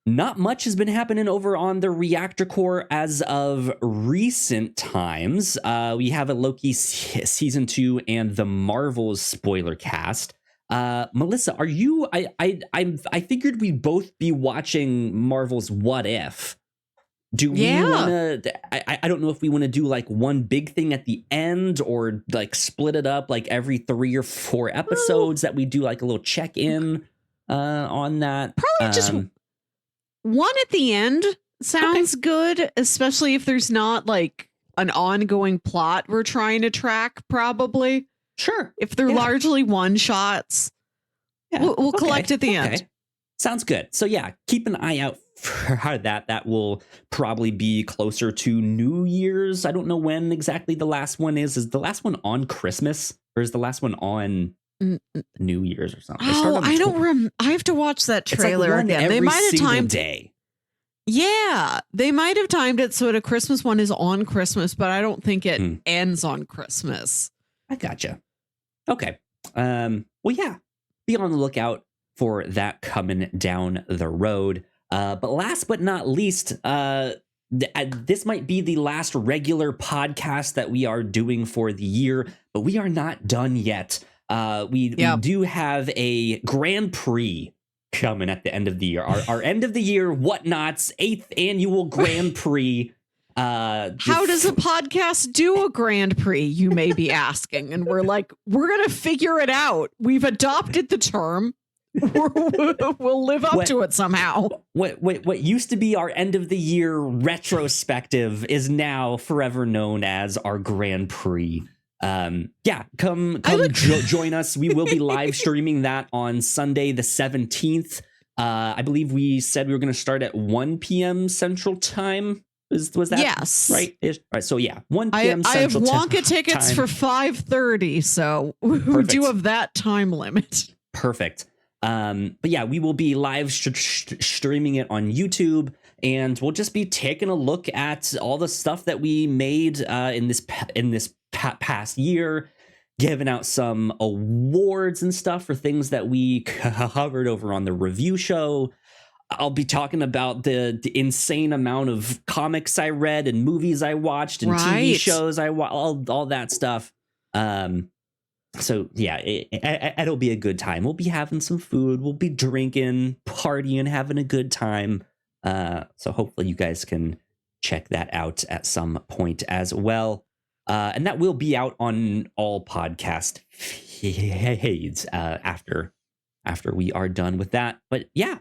Not much has been happening over on the Reactor Core as of recent times. We have a Loki season 2 and the Marvels spoiler cast. Melissa, are you? I figured we'd both be watching Marvel's What If. Do we want to? I don't know if we want to do like one big thing at the end, or like split it up like every 3 or 4 episodes that we do like a little check in on that. Probably just one at the end sounds good, especially if there's not like an ongoing plot we're trying to track. Probably. Sure. If they're largely one shots, we'll collect at the end. Sounds good. So yeah, keep an eye out for that. That will probably be closer to New Year's. I don't know when exactly the last one is. Is the last one on Christmas, or is the last one on New Year's or something? Oh, I don't I have to watch that trailer again. They might have timed day. Yeah, they might have timed it so the Christmas one is on Christmas, but I don't think it ends on Christmas. I gotcha. Okay. Well, yeah, be on the lookout for that coming down the road. But last but not least, this might be the last regular podcast that we are doing for the year, but we are not done yet. We do have a Grand Prix coming at the end of the year. Our end of the year Whatnauts 8th annual Grand Prix. How does a podcast do a Grand Prix, you may be asking? And we're like, we're going to figure it out. We've adopted the term. We'll live up to it somehow. What used to be our end of the year retrospective is now forever known as our Grand Prix. Come join us. We will be live streaming that on Sunday the 17th. I believe we said we were going to start at 1 p.m. Central Time. Was that right? All right, so yeah, 1 p.m. I have Central Wonka tickets for 5:30, so we do have that time limit. Perfect. But yeah, we will be live streaming it on YouTube, and we'll just be taking a look at all the stuff that we made in this past year, giving out some awards and stuff for things that we covered over on the review show. I'll be talking about the insane amount of comics I read and movies I watched and TV shows I watched, all that stuff. So yeah, it'll be a good time. We'll be having some food. We'll be drinking, partying, having a good time. So hopefully you guys can check that out at some point as well. And that will be out on all podcast feeds after we are done with that. But yeah,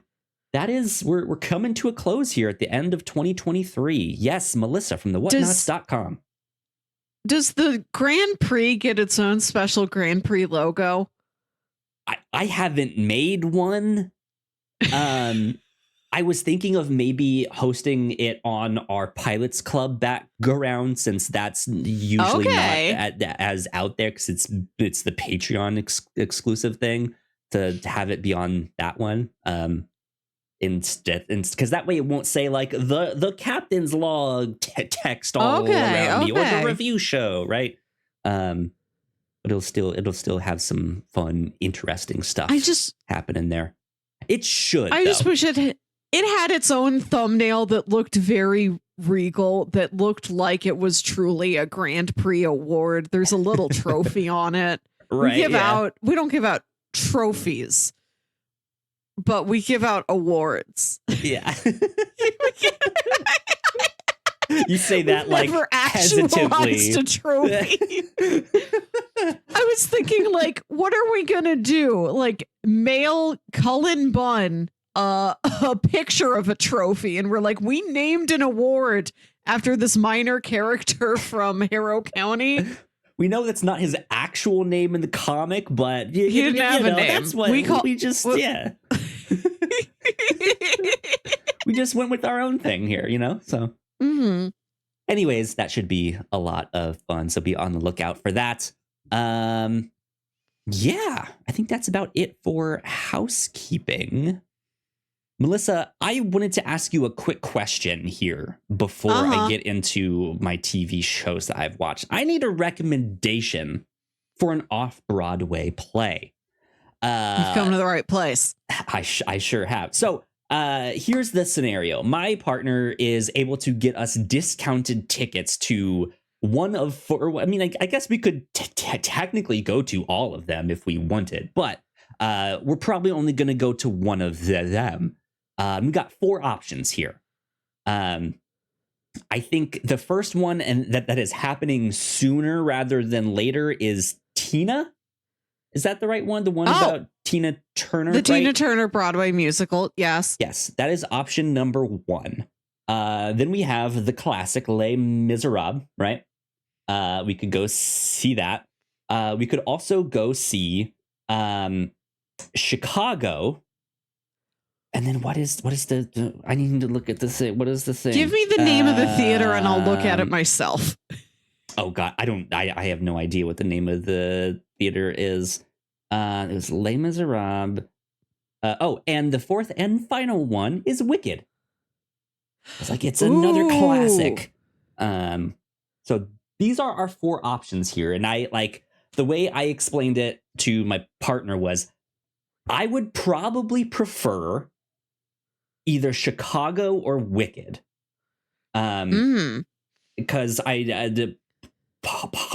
that is, we're coming to a close here at the end of 2023. Yes, Melissa from the whatnauts.com. Does the Grand Prix get its own special Grand Prix logo? I haven't made one. I was thinking of maybe hosting it on our Pilots Club background, since that's usually not as out there, because it's the Patreon exclusive thing, to have it be on that one. Instead, because that way it won't say like the captain's log text all around me, or the review show, right? But it'll still have some fun, interesting stuff happening there. It should. I just wish it had its own thumbnail that looked very regal, that looked like it was truly a Grand Prix award. There's a little trophy on it. Right. We don't give out trophies, but we give out awards. Yeah. You say that like never hesitantly. actualized a trophy. I was thinking, like, what are we gonna do? Like, mail Cullen Bunn a picture of a trophy, and we're like, we named an award after this minor character from Harrow County. We know that's not his actual name in the comic, but he didn't have a name. That's what we just yeah. We just went with our own thing here, So, anyways, that should be a lot of fun. So be on the lookout for that. Yeah, I think that's about it for housekeeping. Melissa, I wanted to ask you a quick question here before I get into my TV shows that I've watched. I need a recommendation for an off-Broadway play. You've come to the right place. I sure have. So here's the scenario. My partner is able to get us discounted tickets to one of four. I mean, I guess we could technically go to all of them if we wanted, but we're probably only going to go to one of them. We got four options here. I think the first one, and that is happening sooner rather than later, is Tina. Is that the right one? The one about Tina Turner? The Tina Turner Broadway musical, yes. Yes, that is option number one. Then we have the classic Les Miserables, right? We could go see that. We could also go see Chicago. And then what is the I need to look at the thing. What is the thing? Give me the name of the theater and I'll look at it myself. Oh God, I have no idea what the name of the theater is. It was Les Miserables. And the fourth and final one is Wicked. It's like it's another classic. So these are our four options here, and I like the way I explained it to my partner was I would probably prefer either Chicago or Wicked. Because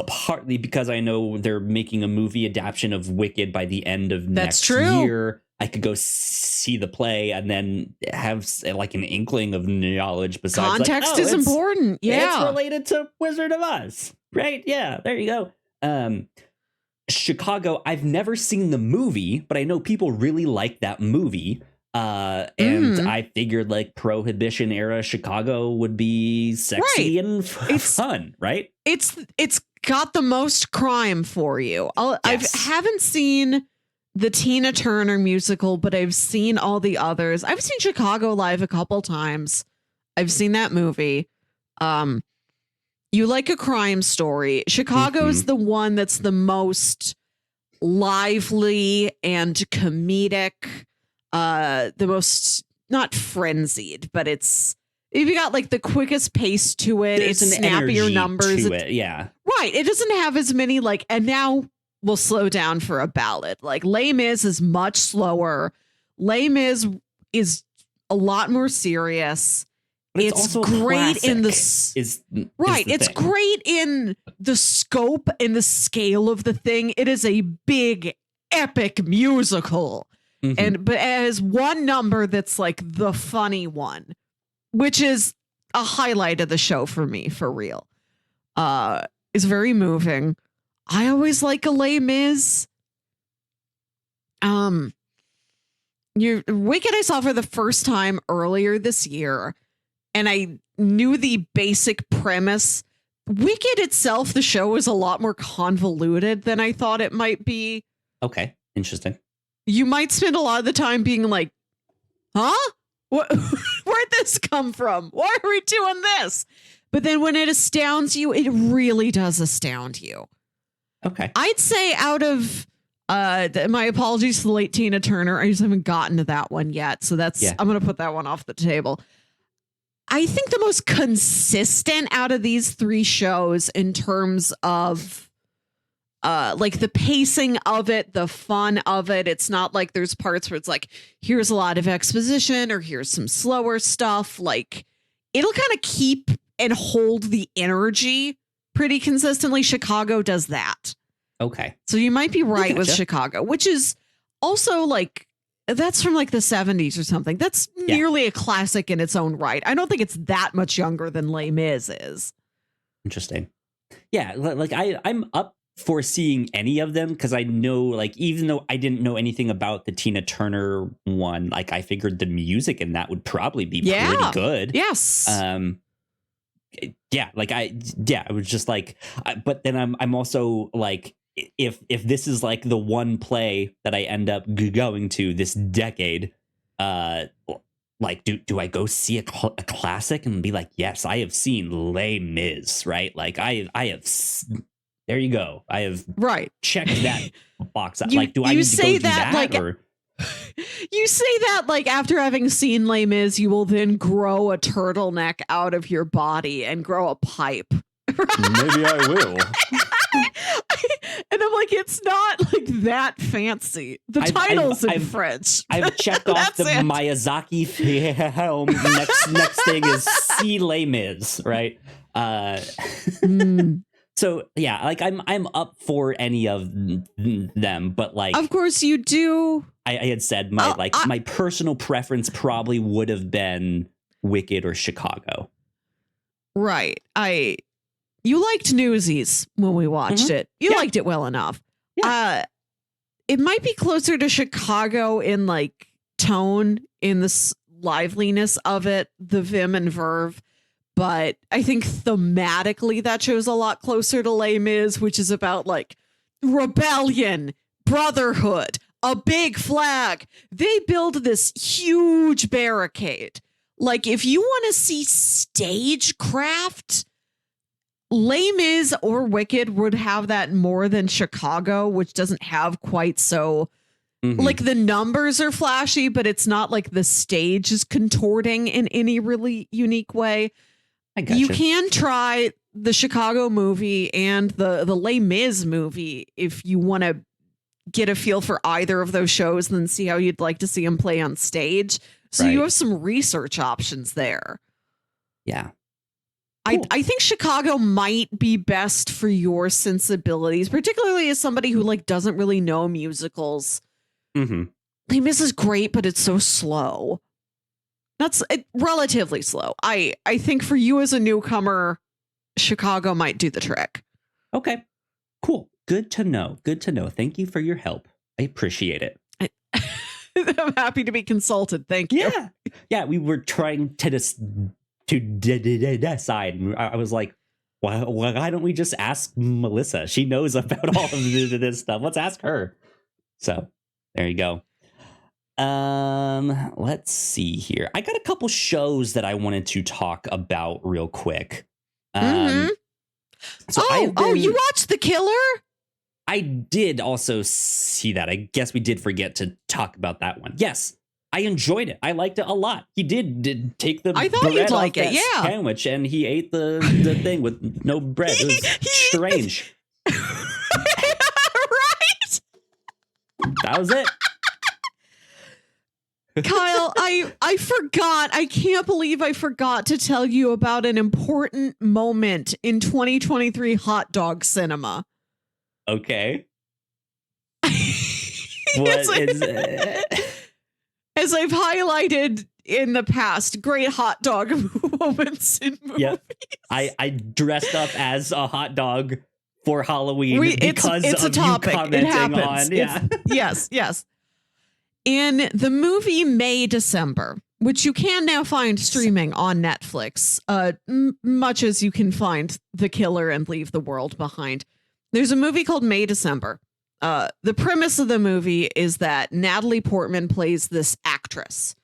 partly because I know they're making a movie adaptation of Wicked by the end of next year. I could go see the play and then have like an inkling of knowledge besides context is important. Yeah. It's related to Wizard of Oz, right? Yeah, there you go. Chicago, I've never seen the movie, but I know people really like that movie. And I figured like Prohibition era Chicago would be sexy and fun, right? It's got the most crime for you. I haven't seen the Tina Turner musical, but I've seen all the others. I've seen Chicago live a couple times. I've seen that movie. You like a crime story. Chicago's the one that's the most lively and comedic. The most not frenzied, but if you got like the quickest pace to it, there's it's snappier numbers. To it, yeah. Right. It doesn't have as many like, and now we'll slow down for a ballad. Like Les Mis is much slower. Les Mis is a lot more serious. It's great in it's great in the scope and the scale of the thing. It is a big, epic musical. But it has one number that's like the funny one, which is a highlight of the show for me, for real. It's very moving. I always like a Les Mis. Wicked I saw for the first time earlier this year, and I knew the basic premise. Wicked itself, the show, is a lot more convoluted than I thought it might be. Okay, interesting. You might spend a lot of the time being like, huh? Where'd this come from? Why are we doing this? But then when it astounds you, it really does astound you. Okay. I'd say out of my apologies to the late Tina Turner. I just haven't gotten to that one yet. So I'm going to put that one off the table. I think the most consistent out of these three shows in terms of like the pacing of it, the fun of it. It's not like there's parts where it's like, here's a lot of exposition or here's some slower stuff. Like it'll kind of keep and hold the energy pretty consistently. Chicago does that. Okay. So you might be right with Chicago, which is also like That's from like the 70s or something. That's nearly a classic in its own right. I don't think it's that much younger than Les Mis is. Interesting. Yeah, like I'm up for seeing any of them because I know, like, even though I didn't know anything about the Tina Turner one, like I figured the music in that would probably be pretty good. Yes. Yeah, like I was just like, but then I'm also like, if this is like the one play that I end up going to this decade, like do I go see a classic and be like, yes, I have seen Les Mis, right? Like I have. There you go. I have checked that box out. Like, do I need to go do that? Like, or? You say that like after having seen Les Mis, you will then grow a turtleneck out of your body and grow a pipe. Maybe I will. And I'm like, it's not like that fancy. The title's in French. I've checked off the Miyazaki film. Next thing is see Les Mis, right? So yeah, like I'm up for any of them, but like, of course you do. I had said my personal preference probably would have been Wicked or Chicago. Right. You liked Newsies when we watched it. You liked it well enough. Yeah. It might be closer to Chicago in like tone, in the liveliness of it, the vim and verve. But I think thematically that shows a lot closer to Les Mis, which is about like rebellion, brotherhood, a big flag. They build this huge barricade. Like if you want to see stagecraft, Les Mis or Wicked would have that more than Chicago, which doesn't have quite so... Like the numbers are flashy, but it's not like the stage is contorting in any really unique way. You can try the Chicago movie and the Les Mis movie if you want to get a feel for either of those shows and then see how you'd like to see them play on stage. So you have some research options there. Yeah. Cool. I think Chicago might be best for your sensibilities, particularly as somebody who like doesn't really know musicals. Les Mis is great, but it's so slow. That's relatively slow. I think for you as a newcomer, Chicago might do the trick. Okay, cool. Good to know. Good to know. Thank you for your help. I appreciate it. I'm happy to be consulted. Thank you. Yeah. We were trying to decide. I was like, why don't we just ask Melissa? She knows about all of this stuff. Let's ask her. So there you go. Let's see here. I got a couple shows that I wanted to talk about real quick. So you watched The Killer? I did also see that. I guess we did forget to talk about that one. Yes, I enjoyed it. I liked it a lot. He did take the I thought you'd like it, sandwich, and he ate the thing with no bread. It was strange. Right? That was it. Kyle, I forgot. I can't believe I forgot to tell you about an important moment in 2023 hot dog cinema. Okay. What is it? As I've highlighted in the past, great hot dog moments in movies. Yep. I dressed up as a hot dog for Halloween because it's of a topic. You commenting it happens. on. Yeah. Yes. In the movie May December, which you can now find streaming on Netflix, much as you can find The Killer and Leave the World Behind, there's a movie called May December. The premise of the movie is that Natalie Portman plays this actress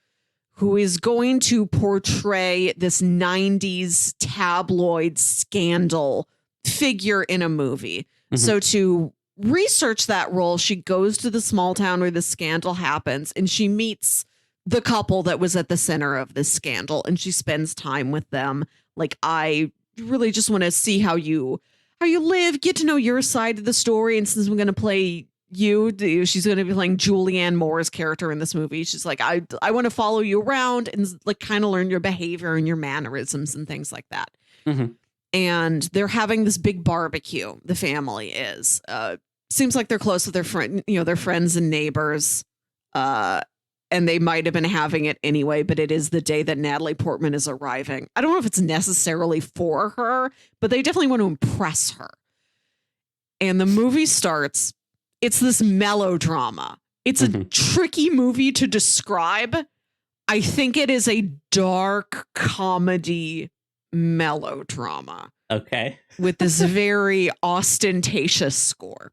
who is going to portray this 90s tabloid scandal figure in a movie. So to research that role, she goes to the small town where the scandal happens and she meets the couple that was at the center of this scandal and she spends time with them. Like, I really just want to see how you live, get to know your side of the story. And since I'm going to play she's going to be playing Julianne Moore's character in this movie. She's like, I want to follow you around and like kind of learn your behavior and your mannerisms and things like that. And they're having this big barbecue. The family is, seems like they're close with their friends and neighbors. and they might have been having it anyway, but it is the day that Natalie Portman is arriving. I don't know if it's necessarily for her, but they definitely want to impress her. And the movie starts. It's this melodrama. It's a tricky movie to describe. I think it is a dark comedy melodrama. Okay. With this very ostentatious score.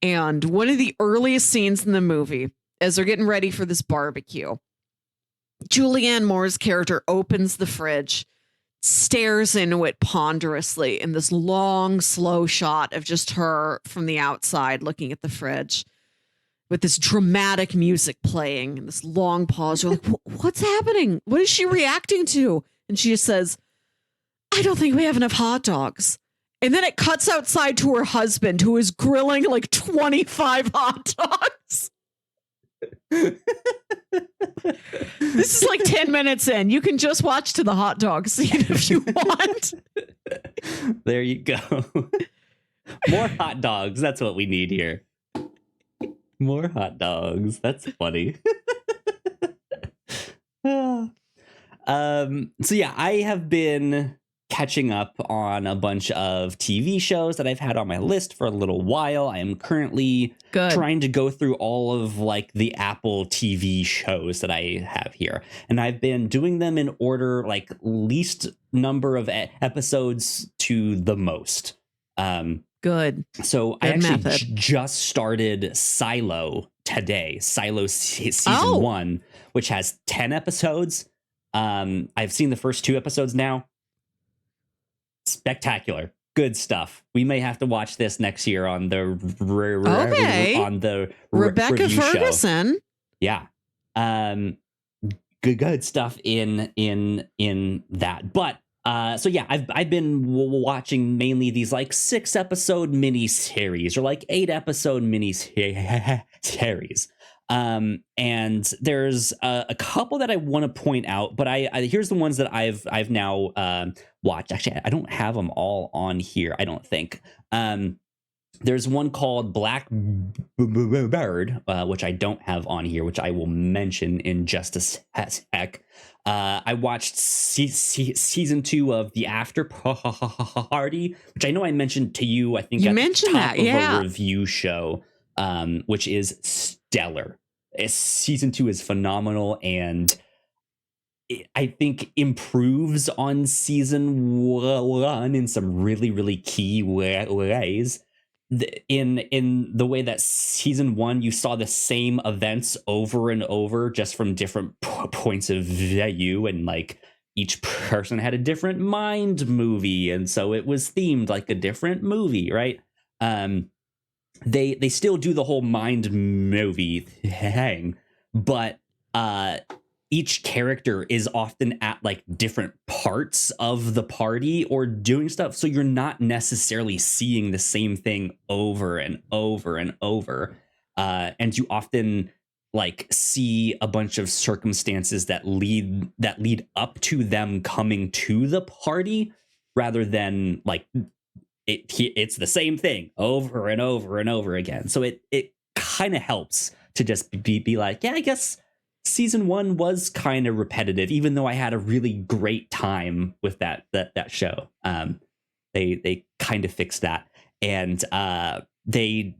And one of the earliest scenes in the movie, as they're getting ready for this barbecue, Julianne Moore's character opens the fridge, stares into it ponderously in this long, slow shot of just her from the outside looking at the fridge with this dramatic music playing and this long pause. You're like, what's happening? What is she reacting to? And she just says, I don't think we have enough hot dogs. And then it cuts outside to her husband, who is grilling like 25 hot dogs. This is like 10 minutes in. You can just watch to the hot dog scene if you want. There you go. More hot dogs. That's what we need here. More hot dogs. That's funny. So yeah, I have been catching up on a bunch of TV shows that I've had on my list for a little while. I am currently trying to go through all of like the Apple TV shows that I have here. And I've been doing them in order, like least number of episodes to the most. Good. So I actually just started Silo today. Silo season 1, which has 10 episodes. I've seen the first 2 episodes now. Spectacular. Good stuff. We may have to watch this next year on the Rebecca review Ferguson. Show. Yeah. Good stuff in that. But so yeah, I've been watching mainly these like 6-episode mini series or like 8-episode mini series. And there's a couple that I want to point out, but I here's the ones that I've now watched. Actually, I don't have them all on here, I don't think. There's one called Blackbird, which I don't have on here, which I will mention in just a sec. I watched season 2 of The After Party, which I know I mentioned to you. I think you at mentioned the top that, of a review show, which is stellar. Season 2 is phenomenal, and I think improves on season 1 in some really, really key ways. In the way that season 1, you saw the same events over and over, just from different points of view, and like each person had a different mind movie, and so it was themed like a different movie, right? They still do the whole mind movie thing, but each character is often at like different parts of the party or doing stuff, so you're not necessarily seeing the same thing over and over and over, and you often like see a bunch of circumstances that lead up to them coming to the party, rather than like it's the same thing over and over and over again. So it kind of helps to just be like, yeah, I guess season 1 was kind of repetitive, even though I had a really great time with that show. They kind of fixed that, and they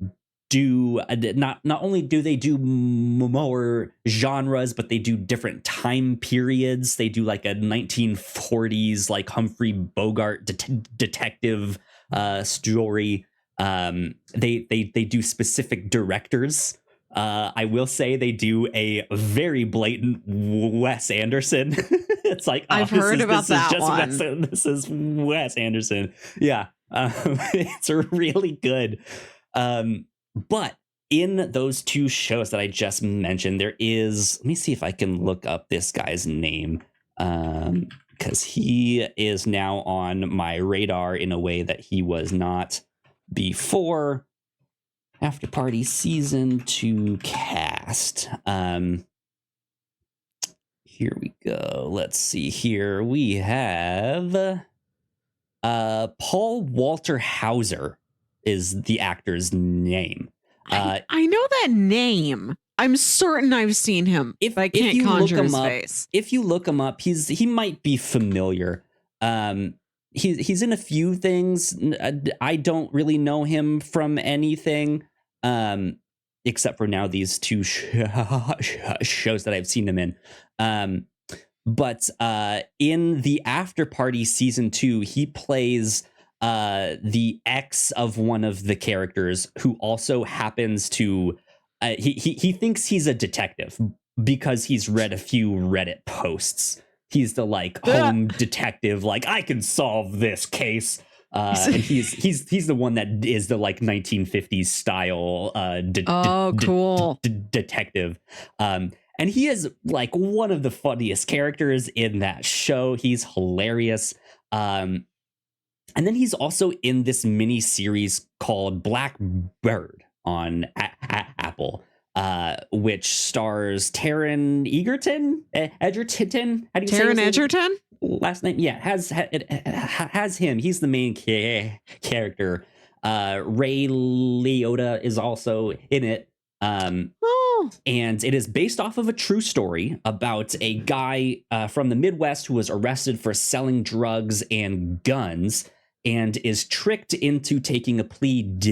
do not only do they do more genres, but they do different time periods. They do like a 1940s like Humphrey Bogart detective story. They do specific directors. I will say they do a very blatant Wes Anderson. It's like, I've heard about that one. This is Wes Anderson. Yeah, it's really good. But in those 2 shows that I just mentioned, there is, let me see if I can look up this guy's name, because he is now on my radar in a way that he was not before. After Party season 2 cast. Here we go. Let's see here. We have Paul Walter Hauser is the actor's name. I know that name. I'm certain I've seen him. If I can't you conjure look his him up, face. if you look him up, he might be familiar. He's in a few things. I don't really know him from anything, except for now these two shows that I've seen him in. But in the After Party season 2, he plays the ex of one of the characters who also happens to he thinks he's a detective because he's read a few Reddit posts. He's the like home detective, like I can solve this case. And he's the one that is the like 1950s style cool detective. And he is like one of the funniest characters in that show. He's hilarious. And then he's also in this mini series called Blackbird on Apple, which stars Taron Egerton. How do you say Taron Egerton? Last name? Yeah, it has him. He's the main character. Ray Liotta is also in it. And it is based off of a true story about a guy from the Midwest who was arrested for selling drugs and guns and is tricked into taking a plea deal.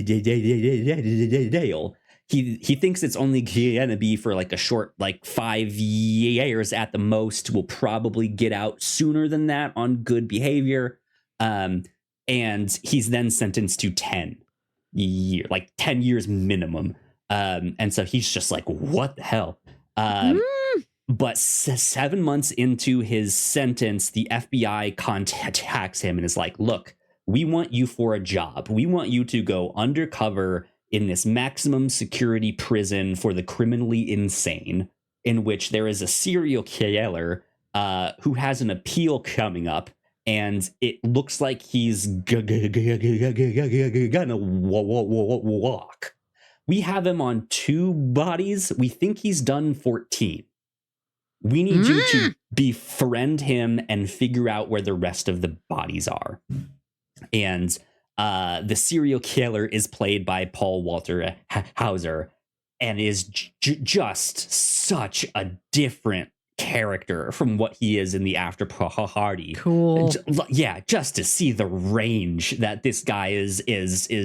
He thinks it's only gonna be for like a short, like 5 years at the most. Will probably get out sooner than that on good behavior. And he's then sentenced to 10 years minimum. And so he's just like, what the hell? But 7 months into his sentence, the FBI contacts him and is like, look, we want you for a job. We want you to go undercover in this maximum security prison for the criminally insane, in which there is a serial killer who has an appeal coming up. And it looks like he's gonna walk. We have him on 2 bodies. We think he's done 14. We need you to befriend him and figure out where the rest of the bodies are. And the serial killer is played by Paul Walter Hauser and is just such a different character from what he is in the After Party. Cool. Yeah, just to see the range that this guy is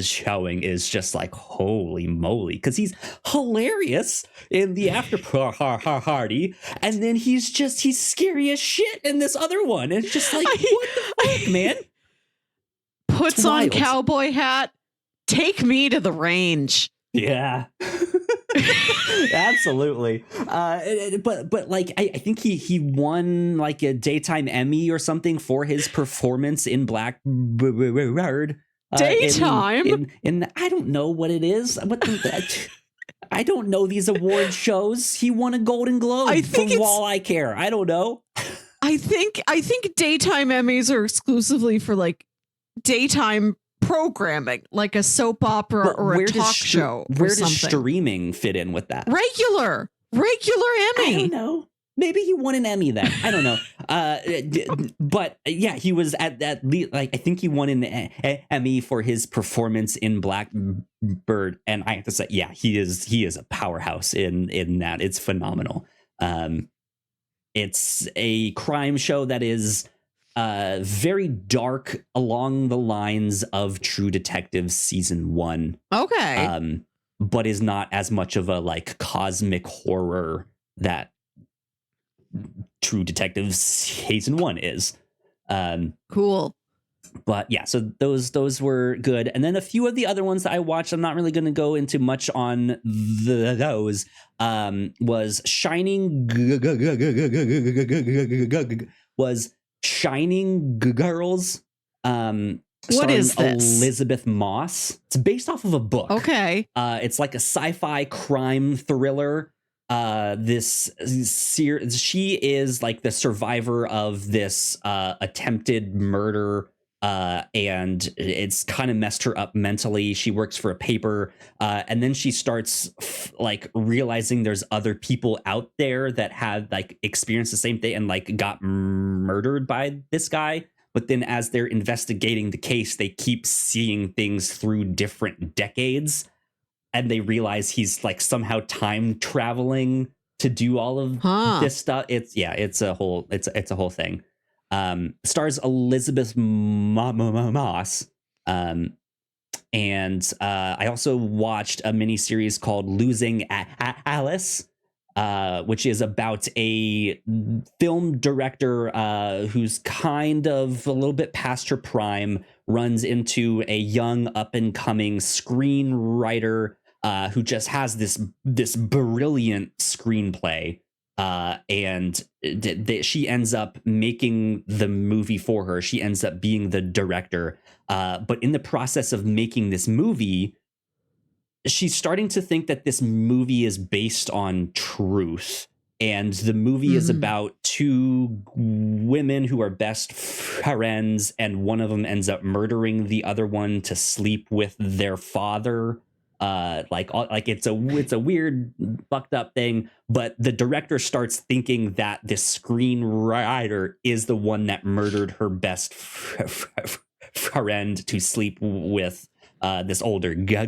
showing is just like, holy moly, because he's hilarious in the After Party, and then he's scary as shit in this other one. It's just like, what the fuck, man? Puts on cowboy hat, take me to the range. Yeah. Absolutely. But like I think he won like a daytime Emmy or something for his performance in Blackbird. Daytime? In I don't know what it is. I don't know these award shows. He won a Golden Globe for All I Care. I don't know. I think daytime Emmys are exclusively for like daytime programming, like a soap opera or a talk show. Where does streaming fit in with that? Regular Emmy. I don't know. Maybe he won an Emmy then. I don't know. But yeah, he was at least like I think he won an Emmy for his performance in Blackbird, and I have to say, yeah, he is a powerhouse in that. It's phenomenal. It's a crime show that is very dark along the lines of True Detective season 1. Okay. But is not as much of a like cosmic horror that True Detective season 1 is. Cool. But yeah, so those were good. And then a few of the other ones that I watched, I'm not really going to go into much on those. Was Shining Girls. What is this? Elizabeth Moss. It's based off of a book. Okay. It's like a sci-fi crime thriller. She is like the survivor of this attempted murder. And it's kind of messed her up mentally. She works for a paper, and then she starts like realizing there's other people out there that have like experienced the same thing and like got murdered by this guy. But then as they're investigating the case, they keep seeing things through different decades. and they realize he's like somehow time traveling to do all of this stuff. It's a whole thing. Stars Elizabeth Moss. And I also watched a miniseries called Losing Alice, which is about a film director who's kind of a little bit past her prime, runs into a young up-and-coming screenwriter who just has this brilliant screenplay. And she ends up making the movie for her. She ends up being the director. But in the process of making this movie, she's starting to think that this movie is based on truth. And the movie is about two women who are best friends, and one of them ends up murdering the other one to sleep with their father. It's a weird, fucked up thing. But the director starts thinking that this screenwriter is the one that murdered her best friend to sleep with this older guy,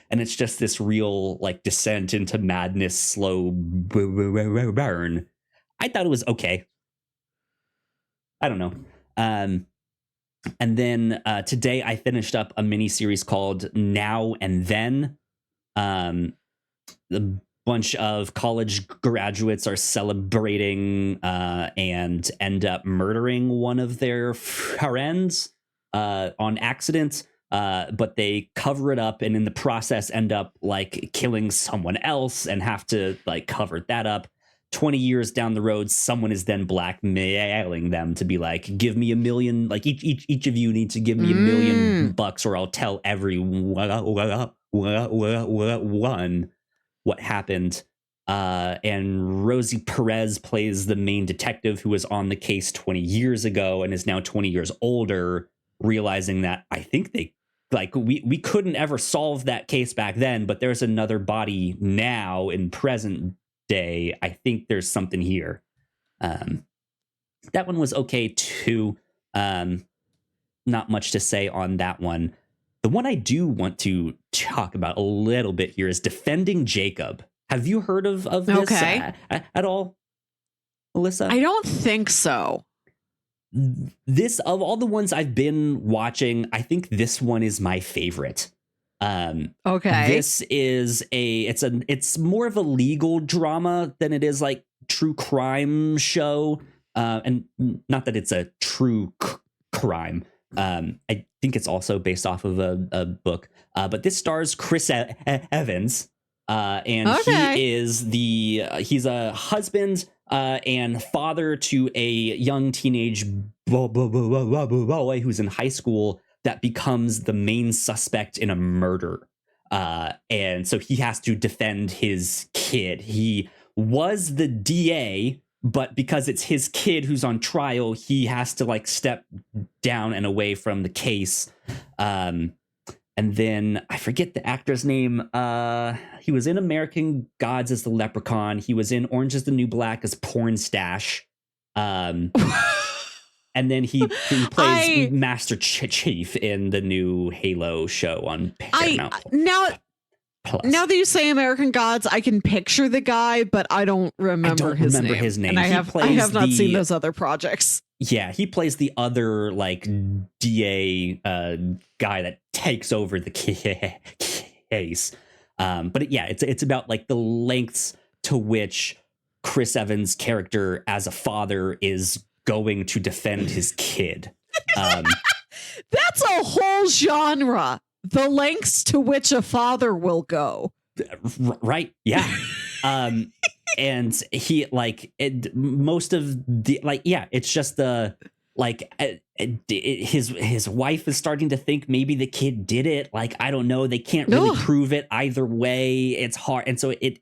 and it's just this real like descent into madness, slow burn. I thought it was okay. I don't know. And then today I finished up a mini series called Now and Then. The bunch of college graduates are celebrating and end up murdering one of their friends on accident, but they cover it up, and in the process end up like killing someone else and have to like cover that up. 20 years down the road, someone is then blackmailing them to be like, give me $1 million. Like each of you need to give me $1 million, or I'll tell everyone what happened. And Rosie Perez plays the main detective who was on the case 20 years ago and is now 20 years older, realizing that I think we couldn't ever solve that case back then, but there's another body now in present day. I think there's something here. That one was okay too. Not much to say on that one. The one I do want to talk about a little bit here is Defending Jacob. Have you heard of this at all, Alyssa? I don't think so. This, of all the ones I've been watching, I think this one is my favorite. This is it's more of a legal drama than it is like true crime show. And not that it's a true crime. I think it's also based off of a book. But this stars Chris Evans. And he's a husband and father to a young teenage boy who's in high school that becomes the main suspect in a murder. And so he has to defend his kid. He was the DA, but because it's his kid who's on trial, he has to like step down and away from the case. And then I forget the actor's name. He was in American Gods as the Leprechaun. He was in Orange is the New Black as Porn Stash. And then he plays Master Chief in the new Halo show on Paramount Plus. Now that you say American Gods, I can picture the guy, but I don't remember his name. And I have not seen those other projects. Yeah, he plays the other like DA guy that takes over the case. But it's about like the lengths to which Chris Evans' character as a father is going to defend his kid. That's a whole genre. The lengths to which a father will go. Right. Yeah. And he most of the it's just the his wife is starting to think maybe the kid did it. Like, I don't know. They can't really prove it either way. It's hard. And so it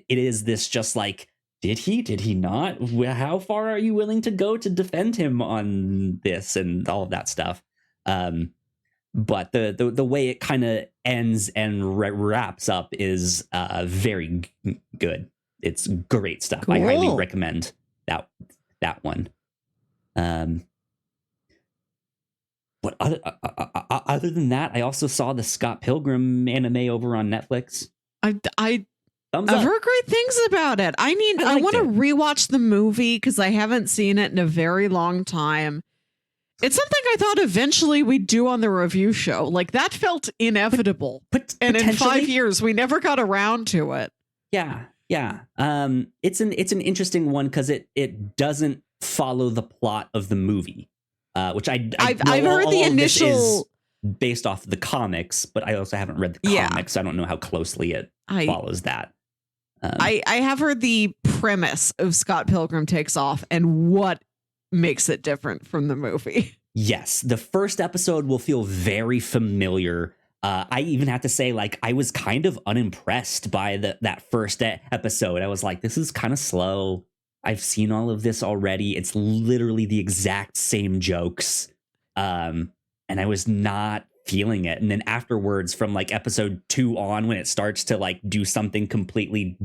is this just like, did he not? How far are you willing to go to defend him on this and all of that stuff? But the way it kind of ends and wraps up is very good. It's great stuff. Cool. I highly recommend that one. What Other than that, I also saw the Scott Pilgrim anime over on Netflix. I've Thumbs up. heard great things about it. I want to rewatch the movie because I haven't seen it in a very long time. It's something I thought eventually we'd do on the review show. Like that felt inevitable. And in 5 years, we never got around to it. Yeah. It's an interesting one because it doesn't follow the plot of the movie, which I've heard the initial based off the comics, but I also haven't read the comics. So I don't know how closely it follows that. I have heard the premise of Scott Pilgrim Takes Off and what makes it different from the movie. Yes, the first episode will feel very familiar. I even have to say, like, I was kind of unimpressed by that first episode. I was like, this is kind of slow. I've seen all of this already. It's literally the exact same jokes. And I was not feeling it. And then afterwards, from like episode 2 on, when it starts to like do something completely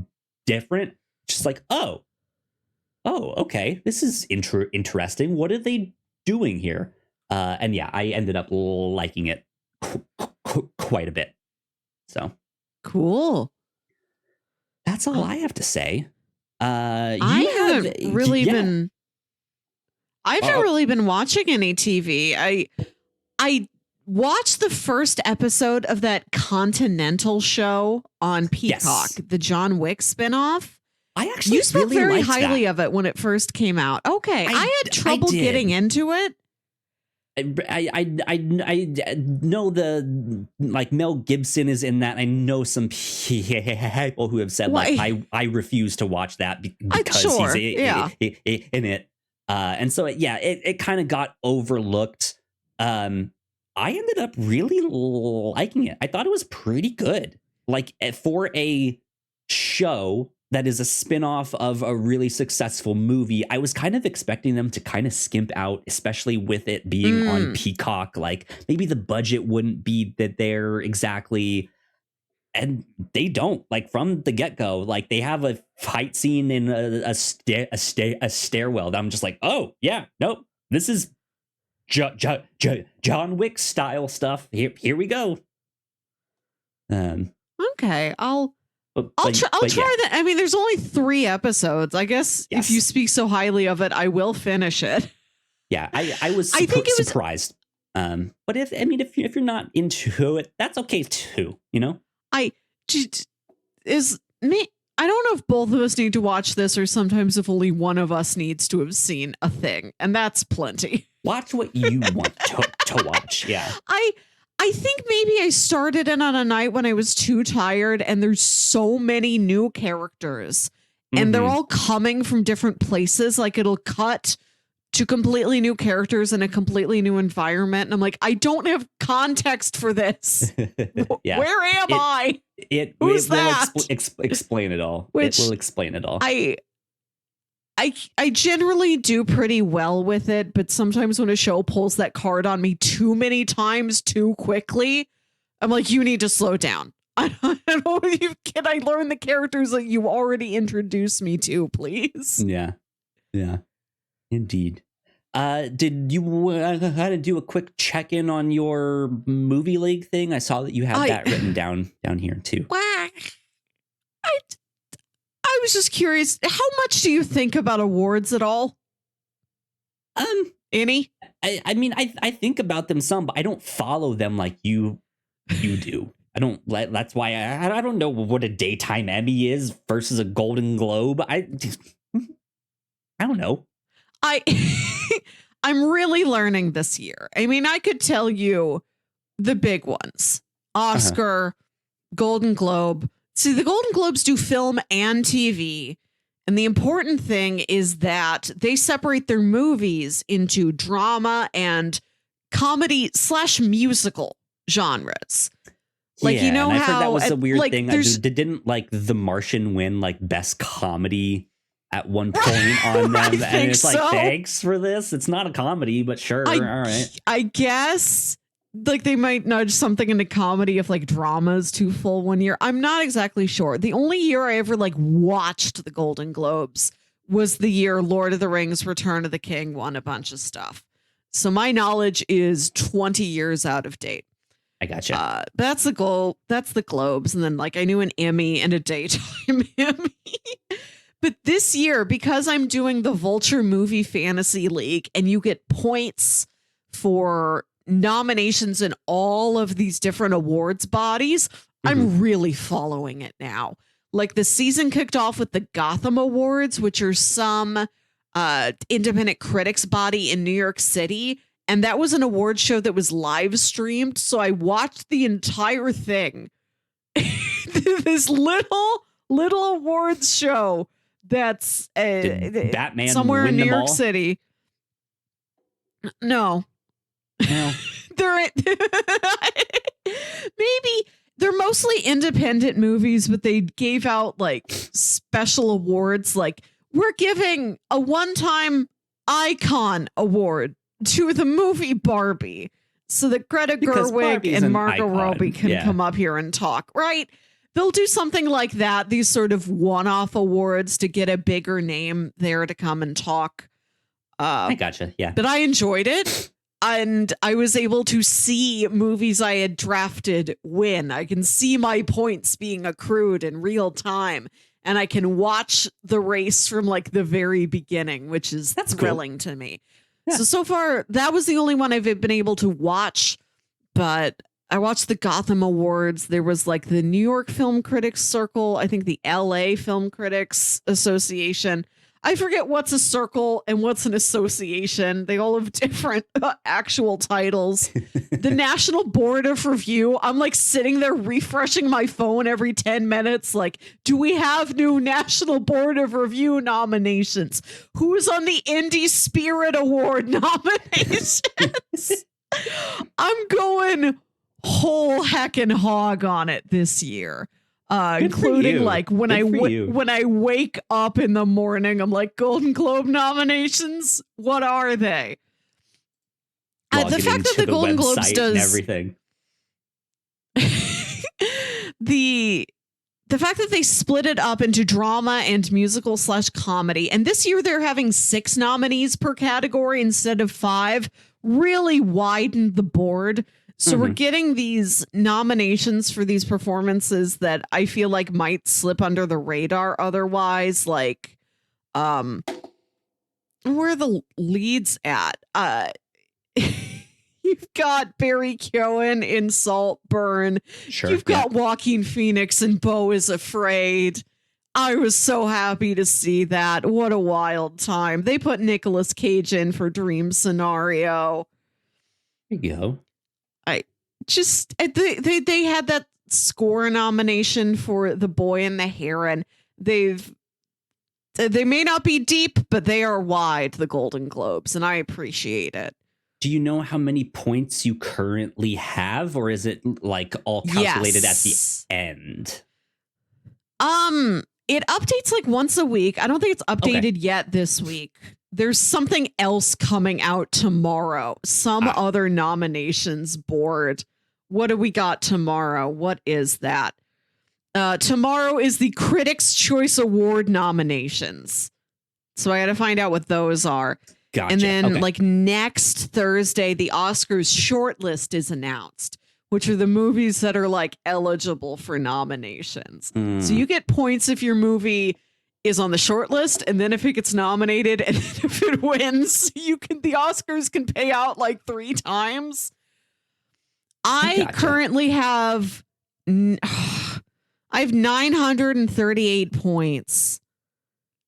different, just like, oh, okay, this is interesting. What are they doing here? And yeah, I ended up liking it quite a bit. So cool. That's all I have to say. I haven't really been watching any TV. I watched the first episode of that Continental show on Peacock, the John Wick spinoff. I actually you spoke really very liked highly that. of it when it first came out. Okay, I had trouble getting into it. I know the like Mel Gibson is in that. I know some people who have said like I refuse to watch that because he's in it. And so it kind of got overlooked. I ended up really liking it. I thought it was pretty good. Like for a show that is a spin-off of a really successful movie, I was kind of expecting them to kind of skimp out, especially with it being on Peacock. Like maybe the budget wouldn't be that there exactly. And they don't, like from the get-go, like they have a fight scene in a stairwell that I'm just like, oh yeah, nope, this is John Wick style stuff. Here we go. Okay, I'll try that. I mean, there's only 3 episodes. I guess if you speak so highly of it, I will finish it. Yeah, I was surprised. But if you're not into it, that's okay too. You know, I don't know if both of us need to watch this, or sometimes if only one of us needs to have seen a thing, and that's plenty. Watch what you want to watch. Yeah. I think maybe I started it on a night when I was too tired, and there's so many new characters and they're all coming from different places. Like it'll cut to completely new characters in a completely new environment. And I'm like, I don't have context for this. Yeah. Where am I? Who's that? Explain it all. It will explain it all. I generally do pretty well with it, but sometimes when a show pulls that card on me too many times too quickly, I'm like, you need to slow down. I don't can I learn the characters that you already introduced me to, please? Yeah. Indeed. Did you want to do a quick check-in on your movie league thing? I saw that you had that written down here too. I was just curious, how much do you think about awards at all? Any? I mean, I think about them some, but I don't follow them like you do. I don't. That's why I don't know what a daytime Emmy is versus a Golden Globe. I don't know. I'm really learning this year. I mean, I could tell you the big ones: Oscar, Golden Globe. See, the Golden Globes do film and TV. And the important thing is that they separate their movies into drama and comedy / musical genres. Like, yeah, you know, and how I heard that was a weird like, thing. Didn't like The Martian win like best comedy at one point on them? And it's like, thanks for this. It's not a comedy, but sure. All right. I guess. Like they might nudge something into comedy if like drama is too full one year. I'm not exactly sure. The only year I ever like watched the Golden Globes was the year Lord of the Rings Return of the King won a bunch of stuff. So my knowledge is 20 years out of date. I gotcha. That's the goal. That's the Globes. And then like I knew an Emmy and a daytime Emmy. But this year, because I'm doing the Vulture Movie Fantasy League and you get points for nominations in all of these different awards bodies, I'm really following it now. Like the season kicked off with the Gotham Awards, which are some independent critics body in New York City. And that was an award show that was live streamed. So I watched the entire thing. This little awards show that's Batman somewhere in New York all? City. No. No. Maybe they're mostly independent movies, but they gave out like special awards. Like we're giving a one-time icon award to the movie Barbie so that Greta Gerwig and Margot Robbie can come up here and talk, right? They'll do something like that, these sort of one-off awards to get a bigger name there to come and talk. I gotcha. Yeah. But I enjoyed it. And I was able to see movies I had drafted win. I can see my points being accrued in real time. And I can watch the race from like the very beginning, which is thrilling to me. Yeah. So far, that was the only one I've been able to watch. But I watched the Gotham Awards. There was like the New York Film Critics Circle. I think the LA Film Critics Association. I forget what's a circle and what's an association. They all have different actual titles. The National Board of Review. I'm like sitting there refreshing my phone every 10 minutes. Like, do we have new National Board of Review nominations? Who's on the Indie Spirit Award nominations? I'm going whole heckin' hog on it this year. Including like when I wake up in the morning, I'm like, Golden Globe nominations, what are they? The fact that the Golden Globes does everything. the fact that they split it up into drama and musical / comedy, and this year they're having 6 nominees per category instead of 5, really widened the board. So we're getting these nominations for these performances that I feel like might slip under the radar otherwise. Like, where are the leads at? You've got Barry Keoghan in Saltburn. Sure, You've got Joaquin Phoenix and Beau is Afraid. I was so happy to see that. What a wild time. They put Nicolas Cage in for Dream Scenario. There you go. They had that score nomination for The Boy and the Heron. They may not be deep, but they are wide, the Golden Globes, and I appreciate it. Do you know how many points you currently have, or is it like all calculated at the end? It updates like once a week. I don't think it's updated yet this week. There's something else coming out tomorrow. Some other nominations board. What do we got tomorrow? What is that? Tomorrow is the Critics' Choice Award nominations. So I got to find out what those are. Gotcha. And then like next Thursday, the Oscars shortlist is announced, which are the movies that are like eligible for nominations. So you get points if your movie is on the short list, and then if it gets nominated, and then if it wins, the Oscars can pay out like 3 times. I currently have 938 points.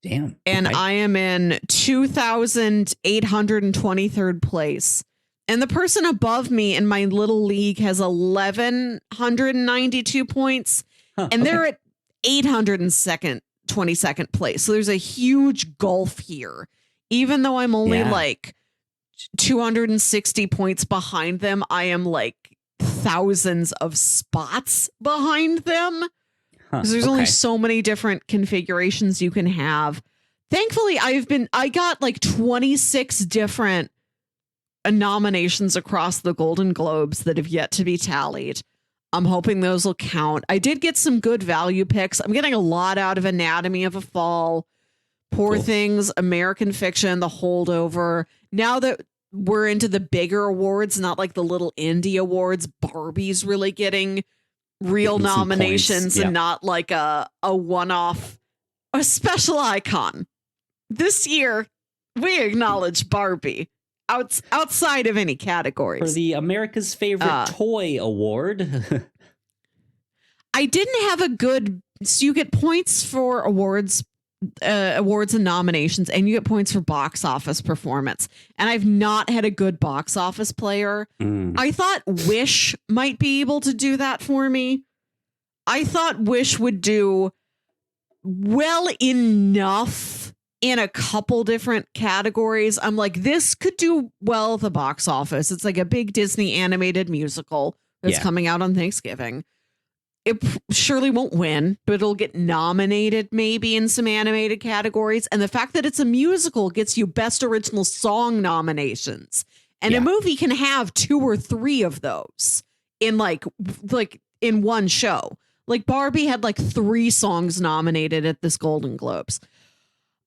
Damn. And I am in 2,823rd place. And the person above me in my little league has 1,192 points. And they're at 822nd place. So there's a huge gulf here. Even though I'm only like 260 points behind them, I am like thousands of spots behind them. Because there's only so many different configurations you can have. Thankfully, I got like 26 different nominations across the Golden Globes that have yet to be tallied. I'm hoping those will count. I did get some good value picks. I'm getting a lot out of Anatomy of a Fall, Poor Things, American Fiction, The Holdover. Now that we're into the bigger awards, not like the little indie awards. Barbie's really getting real Getting some nominations points, and yeah. not like a one-off, a special icon. This year, we acknowledge Barbie outside of any categories. For the America's Favorite Toy Award. I didn't have a good, so you get points for awards and nominations, and you get points for box office performance. And I've not had a good box office player. I thought Wish might be able to do that for me. I thought Wish would do well enough in a couple different categories. I'm like, this could do well at the box office. It's like a big Disney animated musical that's coming out on Thanksgiving. It surely won't win, but it'll get nominated maybe in some animated categories. And the fact that it's a musical gets you Best Original Song nominations. And a movie can have 2 or 3 of those in like in one show. Like Barbie had like 3 songs nominated at this Golden Globes.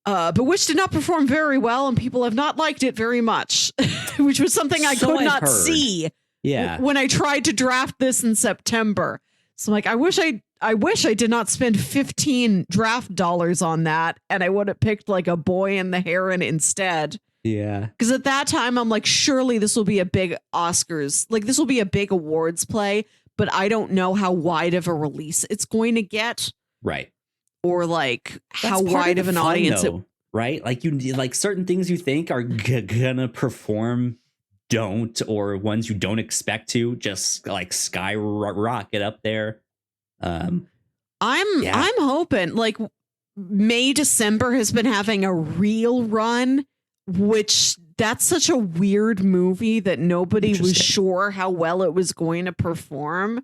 But Wish did not perform very well, and people have not liked it very much, which was something I could not see when I tried to draft this in September. So like, I wish I did not spend 15 draft dollars on that, and I would have picked like a Boy and the Heron instead. Yeah. Because at that time, I'm like, surely this will be a big Oscars, like this will be a big awards play, but I don't know how wide of a release it's going to get. Right. Or like how wide of an audience though, right? Like like certain things you think are gonna perform don't, or ones you don't expect to just like skyrocket up there. I'm hoping like May, December has been having a real run, which that's such a weird movie that nobody was sure how well it was going to perform.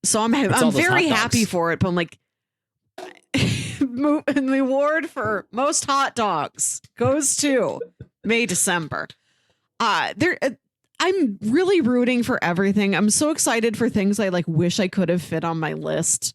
So I'm very happy for it, but I'm like, the award for most hot dogs goes to May, December. I'm really rooting for everything. I'm so excited for things I like wish I could have fit on my list.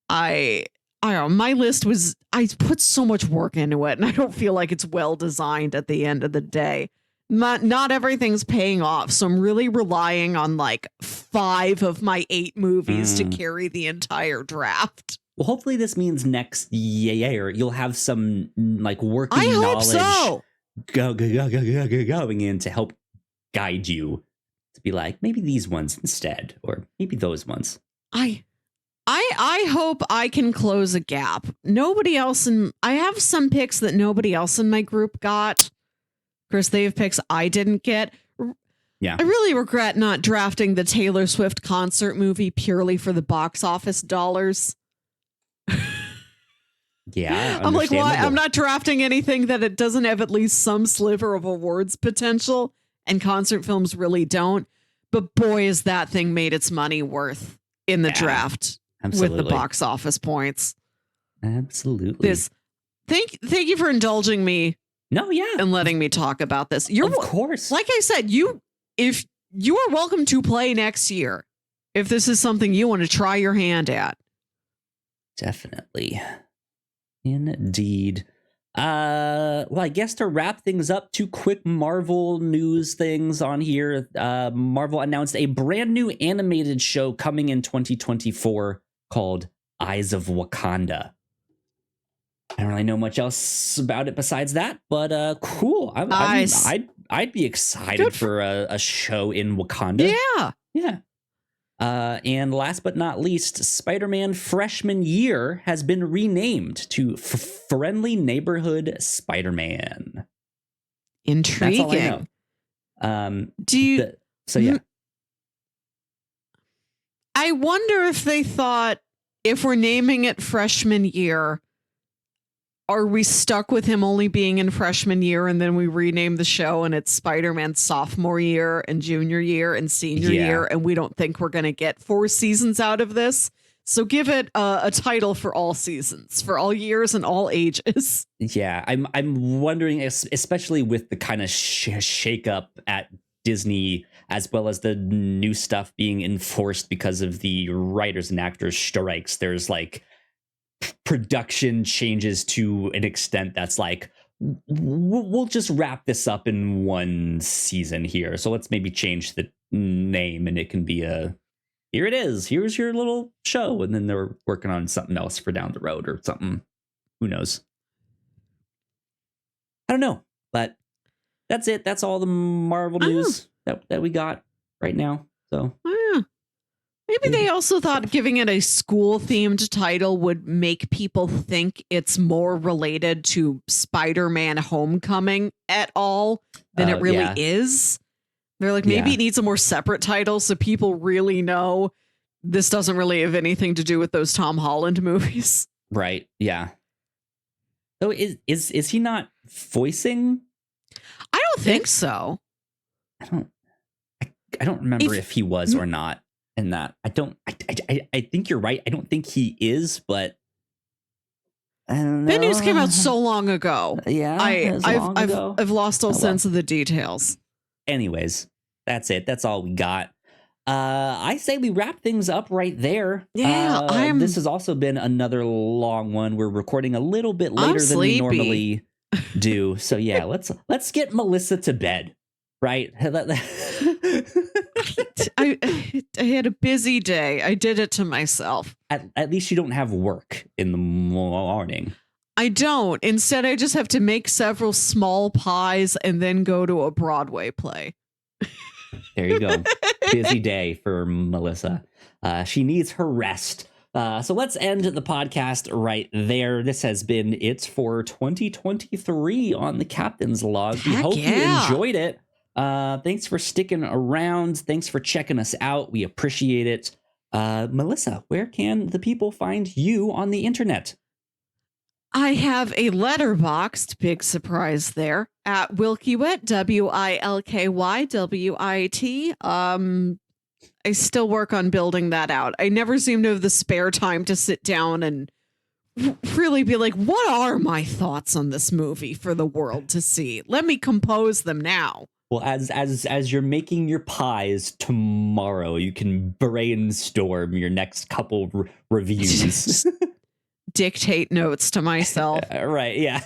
I don't know, my list was, I put so much work into it, and I don't feel like it's well designed at the end of the day. Not everything's paying off, so I'm really relying on like 5 of my 8 movies to carry the entire draft. Well, hopefully this means next year you'll have some like working knowledge going in to help guide you to be like, maybe these ones instead, or maybe those ones. I hope I can close a gap. I have some picks that nobody else in my group got. Of course, they have picks I didn't get. Yeah. I really regret not drafting the Taylor Swift concert movie purely for the box office dollars. Yeah, I'm like, why? I'm not drafting anything that it doesn't have at least some sliver of awards potential, and concert films really don't. But boy, is that thing made its money worth in the draft with the box office points. Absolutely. Thank you for indulging me. No, yeah, and letting me talk about this. Of course, like I said, if you are welcome to play next year, if this is something you want to try your hand at. Definitely. Indeed. Well, I guess to wrap things up, 2 quick Marvel news things on here. Marvel announced a brand new animated show coming in 2024 called Eyes of Wakanda. I don't really know much else about it besides that, but cool. I'd be excited for a show in Wakanda. Yeah. And last but not least, Spider-Man Freshman Year has been renamed to Friendly Neighborhood Spider-Man. Intriguing. That's all I know. I wonder if they thought, if we're naming it Freshman Year, are we stuck with him only being in freshman year, and then we rename the show and it's Spider-Man sophomore year and junior year and senior year, and we don't think we're going to get 4 seasons out of this? So give it a title for all seasons, for all years and all ages. Yeah, I'm wondering, especially with the kind of shake up at Disney, as well as the new stuff being enforced because of the writers and actors strikes. There's like production changes to an extent that's like, we'll just wrap this up in one season here. So let's maybe change the name, and it can be here it is. Here's your little show. And then they're working on something else for down the road or something. Who knows? I don't know, but that's it. That's all the Marvel news that we got right now. So maybe they also thought giving it a school-themed title would make people think it's more related to Spider-Man Homecoming at all than it really is. They're like, maybe it needs a more separate title so people really know this doesn't really have anything to do with those Tom Holland movies. Right. Yeah. So is he not voicing? I don't think so. I don't remember if he was or not in that. I think you're right. I don't think he is, but I don't know. That news came out so long ago. Yeah. I've lost all sense of the details. Anyways, that's it. That's all we got. I say we wrap things up right there. Yeah, this has also been another long one. We're recording a little bit later than we normally do. So yeah, let's get Melissa to bed. Right? I had a busy day. I did it to myself. At least you don't have work in the morning. I don't. Instead, I just have to make several small pies and then go to a Broadway play. There you go. Busy day for Melissa. She needs her rest. So let's end the podcast right there. This has been It's for 2023 on the Captain's Log. We hope you enjoyed it. Thanks for sticking around. Thanks for checking us out. We appreciate it. Melissa, where can the people find you on the internet? I have a letterboxed, big surprise there, at Wilkywit, WILKYWIT. I still work on building that out. I never seem to have the spare time to sit down and really be like, what are my thoughts on this movie for the world to see? Let me compose them now. Well, as you're making your pies tomorrow, you can brainstorm your next couple reviews. Dictate notes to myself. Right, yeah.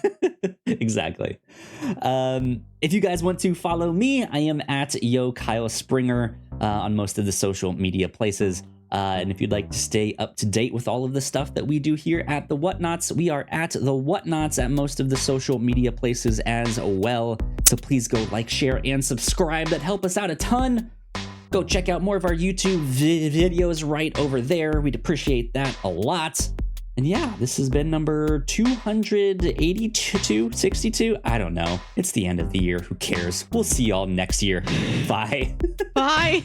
Exactly. If you guys want to follow me, I am at Yo Kyle Springer on most of the social media places. And if you'd like to stay up to date with all of the stuff that we do here at the Whatnauts, we are at the Whatnauts at most of the social media places as well. So please go like, share, and subscribe. That help us out a ton. Go check out more of our YouTube videos right over there. We'd appreciate that a lot. And yeah, this has been number 282, 62. I don't know. It's the end of the year. Who cares? We'll see y'all next year. Bye. Bye.